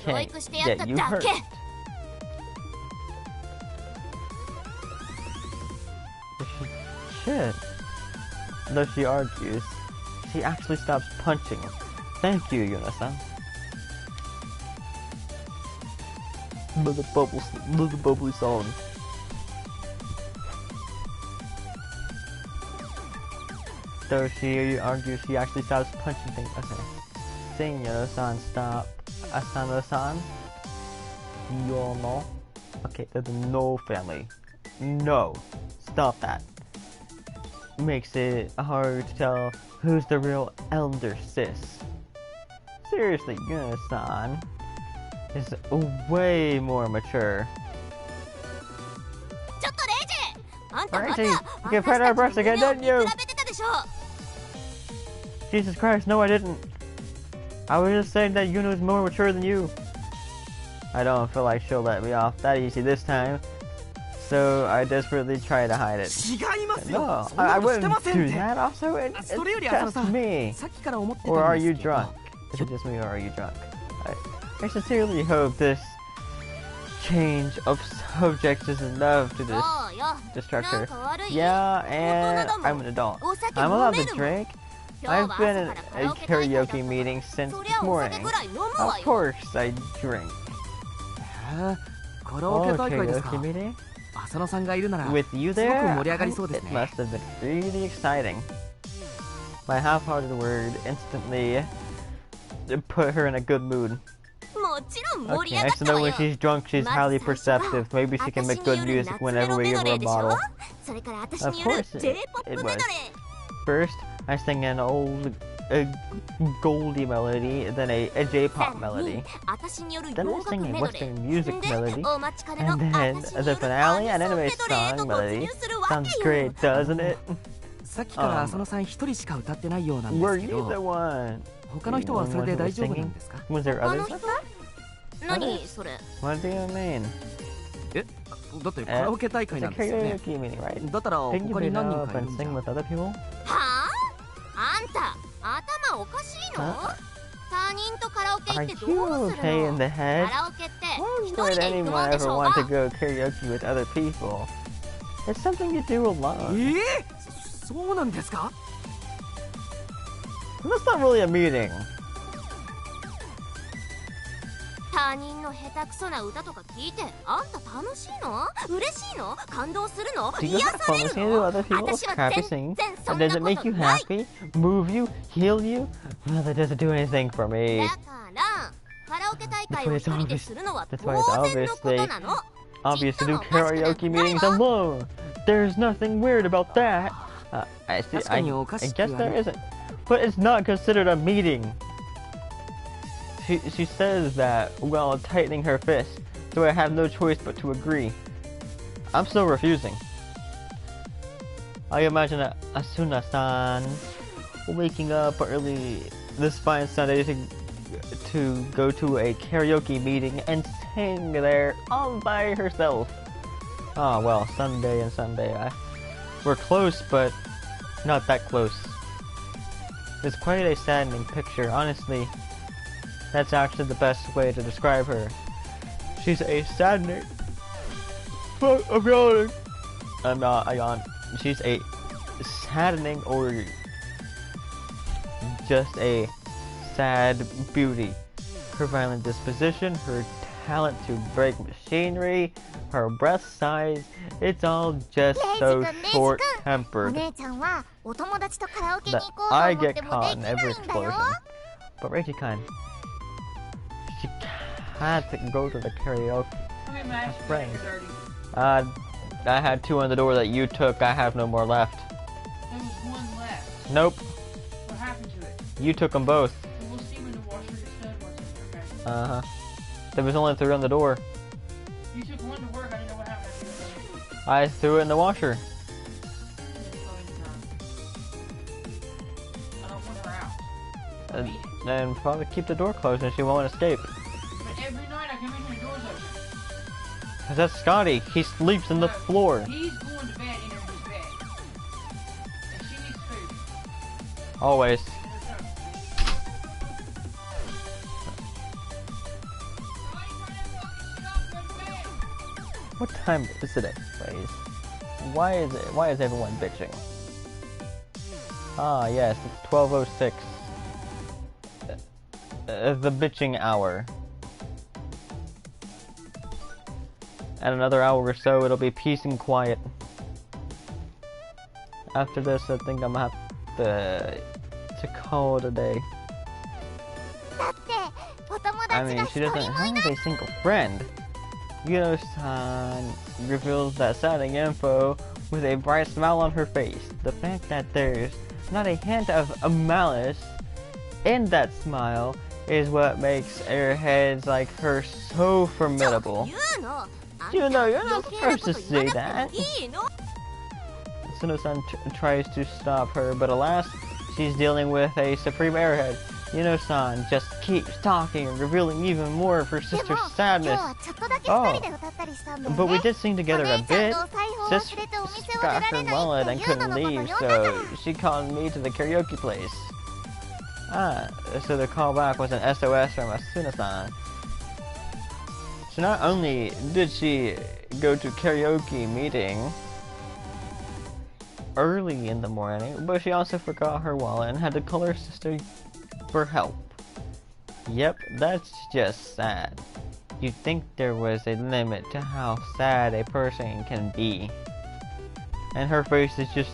can't get you hurt. Shit. Though she argues, she actually stops punching him. Thank you, Yuno-san. Another bubbly song. Though she argues, she actually stops punching things. Okay. Sing, Yuno-san, stop. Asano-san. Yono. Okay, they're the No family. No. Stop that. Makes it hard to tell who's the real elder sis. Seriously, Yuno-san is way more mature. Reiji, you can pet our breasts again, didn't you? Jesus Christ, no I didn't. I was just saying that Yuno is more mature than you. I don't feel like she'll let me off that easy this time, so I desperately try to hide it. No, I wouldn't do that. Also, it's just me. Or are you drunk? Is it just me or are you drunk? I sincerely hope this change of subjects is enough to distract her. Yeah, and I'm an adult. I'm allowed to drink. I've been in a karaoke meeting since this morning. Of course I drink. Oh, karaoke meeting? With you there, it must have been really exciting. My half-hearted word instantly put her in a good mood. Okay, I still know when she's drunk, she's highly perceptive. Maybe she can make good music whenever we give her a bottle. Of course it was. First, I sang an old Goldie melody, then a J-pop melody. Then I sang a Western music melody, and then the finale, an anime song melody. Sounds great, doesn't it? Were you the one? Was there others? What do you mean? It's a karaoke meeting, right? Didn't you get up and sing with other people? Are you okay in the head? Why would anyone ever want to go karaoke with other people? It's something you do alone. そうなんですか？ That's not really a meeting. 他人の下手くそな歌とか聞いてあんた楽しいの？嬉しいの？感動するの？ Do you 癒 have さ fun れる listening to の？ other people's 私は crappy 全 sing? 然そん Does な it こ make you とない。 happy? Move you? Heal you? Well, that doesn't do anything for me. だからカラオケ大会を一人でするのは当 That's why it's 然のことなの。 obvious to do karaoke meetings alone. There's nothing weird about that. I see. I guess there isn't. But it's not considered a meeting. She says that while tightening her fist, so I have no choice but to agree. I'm still refusing. I imagine Asuna-san waking up early this fine Sunday to go to a karaoke meeting and sing there all by herself. Oh well, Sunday and Sunday. We're close, but not that close. It's quite a saddening picture, honestly. That's actually the best way to describe her. She's a saddening. I'm yawning. I'm not. I yawn. She's a saddening or just a sad beauty. Her violent disposition, her talent to break machinery, her breath size, it's all just so short-tempered that I get caught in every explosion. But Reiji-kan, she can't go to the karaoke. How many mashed Friends. potatoes are these? I had 2 on the door that you took. I have no more left. There was one left. Nope, What happened to it? you took them both. Well, we'll see when the washer gets done what's in there, okay? Uh-huh. There was only 3 on the door. You took one to work, I didn't know what happened after you got done. I threw it in the washer. I don't want her out. And then probably keep the door closed and she won't escape. But every night I come in here and doors open. Cause that's Scotty. He sleeps in the floor. He's going to bed in his bed. And she needs food. Always. And her coat. What time is it, anyways? Why is everyone bitching? Ah, yes, it's 12:06. The bitching hour. And another hour or so, it'll be peace and quiet. After this, I think I'm gonna have to call it a day. I mean, she doesn't have a single friend. Yuno-san reveals that saddening info with a bright smile on her face. The fact that there's not a hint of a malice in that smile is what makes airheads like her so formidable. You know, you're not supposed to say that. Suno-san tries to stop her, but alas, she's dealing with a supreme airhead. Yuno-san just keeps talking and revealing even more of her sister's sadness. Oh, but we did sing together a bit. Sis got her wallet and couldn't leave, so she called me to the karaoke place. Ah, so the callback was an SOS from Asuna-san. So not only did she go to karaoke meeting early in the morning, but she also forgot her wallet and had to call her sister for help. Yep, that's just sad. You'd think there was a limit to how sad a person can be. And her face is just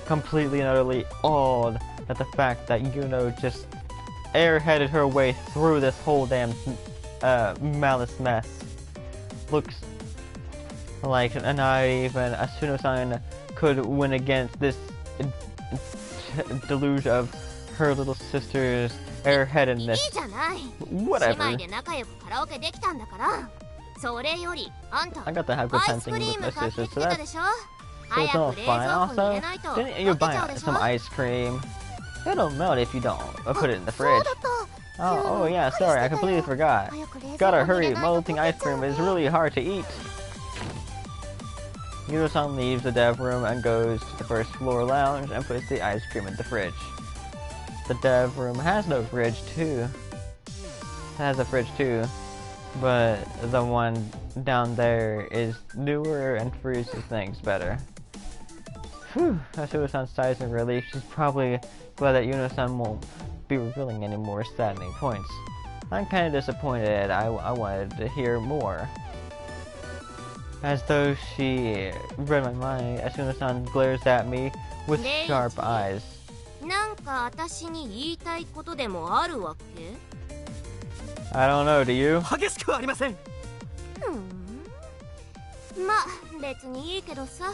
completely and utterly awed at the fact that Yuno just airheaded her way through this whole damn malice mess. Looks like not even Asuna-san could win against this deluge of her little sister's airheadedness. Whatever. I got to have good time singing with my sisters, so that's so it's all fine. Also, didn't you buy some ice cream? It'll melt if you don't put it in the fridge. Oh yeah, sorry, I completely forgot. Gotta hurry, melting ice cream is really hard to eat. Yuno-san leaves the dev room and goes to the first floor lounge and puts the ice cream in the fridge. The dev room has no fridge too. It has a fridge too. but the one down there is newer and freezes things better. Whew, Asuna-san sighs in relief. She's probably glad that Yuno-san won't be revealing any more saddening points. I'm kind of disappointed. I wanted to hear more. As though she read my mind, Asuna-san glares at me with sharp eyes. なんか私に言いたいことでもあるわけ？ I don't know, do you? 激しくはありません。まあ別にいいけどさ。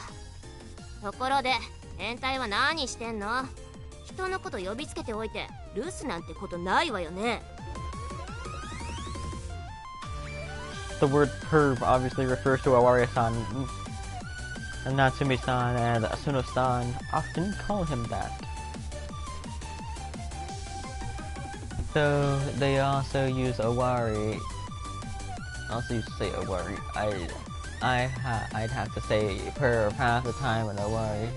ところで変態は何してんの？人のこと呼びつけておいて留守なんてことないわよね。 The word perv obviously refers to Awaria-san. And Natsumi-san and Asuna-san often call him that. So they also use Owari. Also used to say Owari. I'd have to say perv half the time and Owari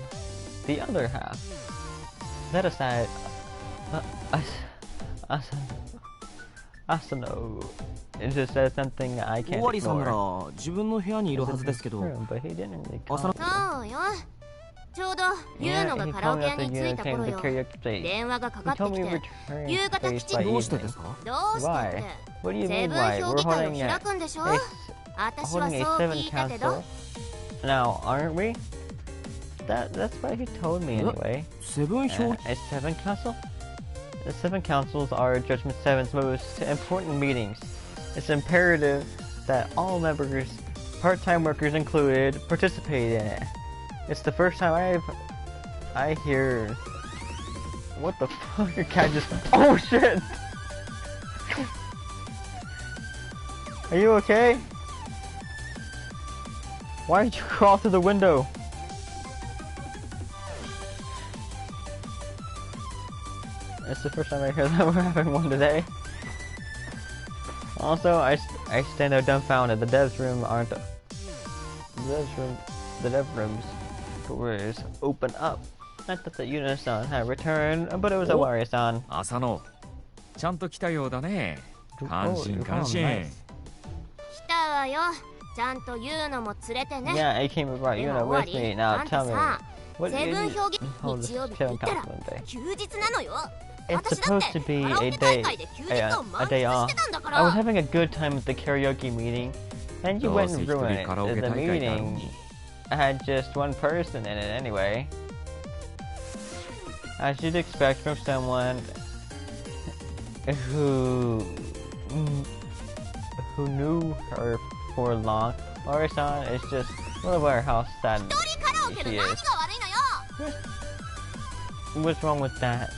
the other half. That aside, Asano. It just says something I can't 尾張さんなら ignore. 自分の部屋にいるはずですけど。 But he didn't really 朝 call のそうよ。ちょうどユーノがカラオケ屋に着いた頃よ。電話がかかってきて、夕方きちんと。どうしてですか？どうしてって。 What do you セ mean ブン why? 評 We're 議会を holding 開 a くんでしょ？ a 私は holding そう a 聞 seven いたけど。 council. Now, aren't we? That's what he told me anyway. セブン評 A seven council? The seven councils are Judgment 7's most important meetings. It's imperative that all members, part-time workers included, participate in it. It's the first time I hear. What the fuck? Your cat just. Oh shit! Are you okay? Why did you crawl through the window? It's the first time I hear that we're having one today. Also, I stand there dumbfounded. The devs room aren't. The dev rooms doors open up. I thought that Yuno-san had returned, but it was Awaria-san. 浅野、ちゃんと来たようだね。感心感心。nice. 来たわよ。ちゃんとユーノも連れてね。 Yeah, I came about Yuno with me. Now tell me, what セ did ブン you 評議 hold 日曜 this 日って言 seven ったら council day? 休日なのよ。 It's 私だっ supposed to て be カラオ a ケ大 day, 会で休日を a 満 day 喫 off. してたんだか I was ら。 having a good time at the karaoke meeting, and you went and ruined it. The meeting had just one person in it anyway. As you'd expect from someone who knew her for long, Awaria-san is just one of our house sad 一人カラオケの she 何が is. 悪いのよ。 What's wrong with that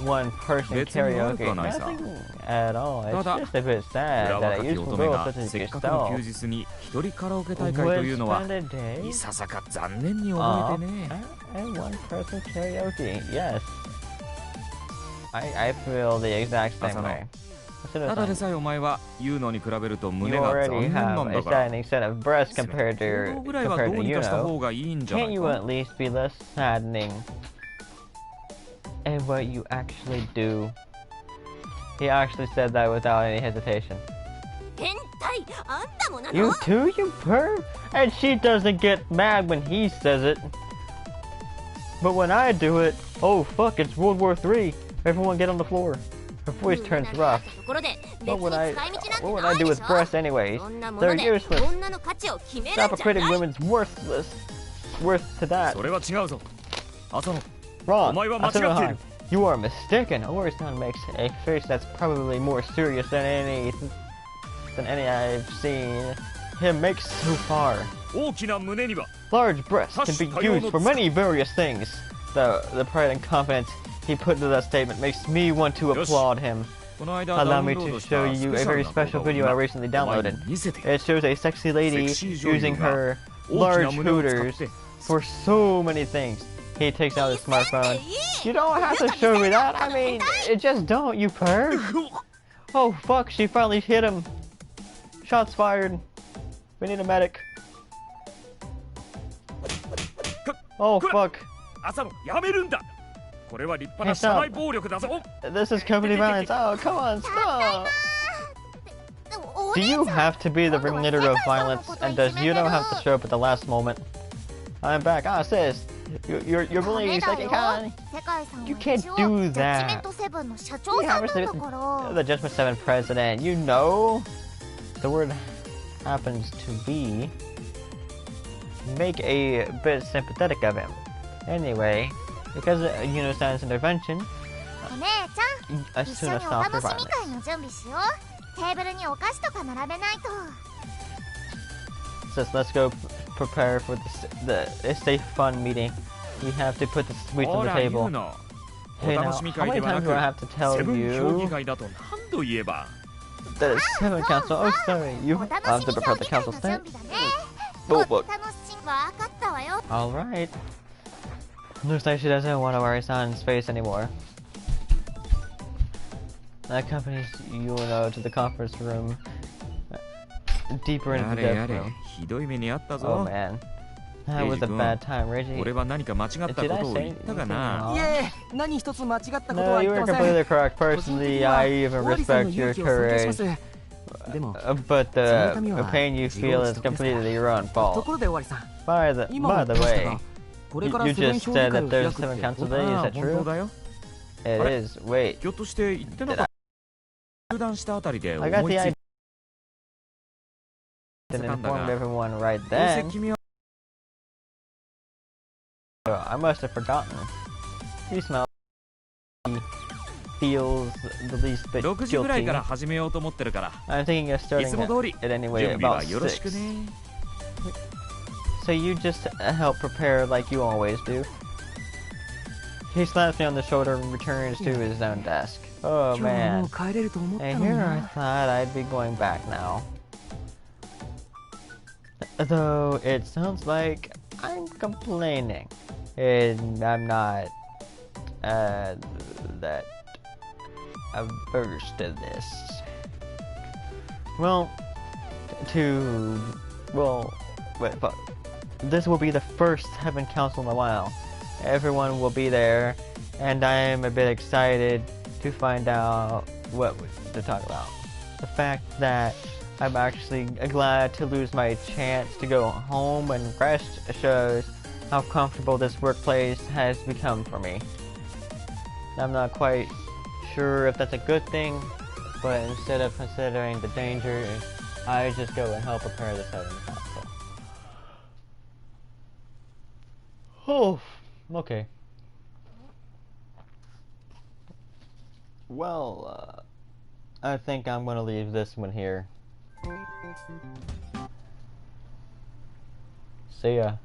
one person 別に悪 karaoke? くはないさ。 Nothing at all. It's ただ just a bit sad 裏 that 若 a き useful 乙女 girl が such as せっかくの休 yourself 日に一人カラオケ大会と would いうのは spend a day いささか残念に覚えてね。 and one person karaoke. Yes. I feel the exact same way. ただでさえお前は言うのに比べると You 胸が残 already 念な have ん a だから。 saddening set of breasts せめて compared 行動 to ぐらいはどう you にかした方 know. がいいんじゃな Can't い you か。 at least be less saddening in what you actually do? He actually said that without any hesitation. 変態あんたもなの？ You too, you perv? And she doesn't get mad when he says it. But when I do it, oh fuck, it's World War III. Everyone get on the floor. Her voice turns rough. What would I do with breasts anyways? They're useless. 女の価値を決めるんじゃ Stop ない。 equating women's worthless worth to that. それは違うぞ。浅野、 Wrong. お前は間違っている。 Asuna-han, you are mistaken. Awaria-san makes a face that's probably more serious than any I've seen him make so far. 大きな胸には Large breasts can be used for many various things. The pride and confidence he put into that statement makes me want to applaud him. この間ダ Allow ウン me ロー to ドした show ス you ペ a シャル very な special 動画を video I 今 recently お前 downloaded. に見せて It shows a sexy lady セクシー女優 using が her 大きな large 胸を使っ hooters て for so many things. He takes out his smartphone. You don't have to show me that. I mean, just don't, you perv. Oh fuck, she finally hit him. Shots fired. We need a medic. Oh fuck. 浅野、やめるんだ。これは立派な社内暴力だぞ。 This is company violence. Oh, come on, stop. 終わ Do you have to be the ringleader of violence, and does Yuno have to show up at the last moment? I'm back. Ah, sis, you're bullying second kind. You can't do that. Yeah, the Judgment 7 president. You know, the word happens to be make a bit sympathetic of him. Anyway, because of Yuno-san's intervention, Asuna stopped her violence. Says, let's go prepare for the stay fun meeting. We have to put the sweets on the table. Hey, now, how many times do I have to tell you? The 7 council. Oh, sorry. You have to prepare the council stand. Oh, look. Alright. Looks like she doesn't want to worry San's face anymore. That accompanies Yuno to the conference room. Deeper into the death room. Oh man. That was a bad time, Reggie. Did I say anything wrong? No, you were completely correct. Personally, I even respect your courage. But the pain you feel is completely your own fault. By the way, you just said that there's 7 council days, is that true? It is. Wait. Did I got the idea. Didn't inform everyone right then. I must have forgotten. He smells. He feels the least bit guilty. I'm thinking of starting it anyway about 6. So you just help prepare like you always do. He slaps me on the shoulder and returns to his own desk. Oh man. And here I thought I'd be going back now. Though it sounds like I'm complaining. And I'm not that averse to this. Well, but this will be the first Heaven Council in a while. Everyone will be there, and I'm a bit excited to find out what to talk about. The fact that I'm actually glad to lose my chance to go home and rest shows how comfortable this workplace has become for me. I'm not quite sure if that's a good thing, but instead of considering the danger, I just go and help prepare the 7 council. Oh, okay. Well, I think I'm gonna leave this one here. See ya.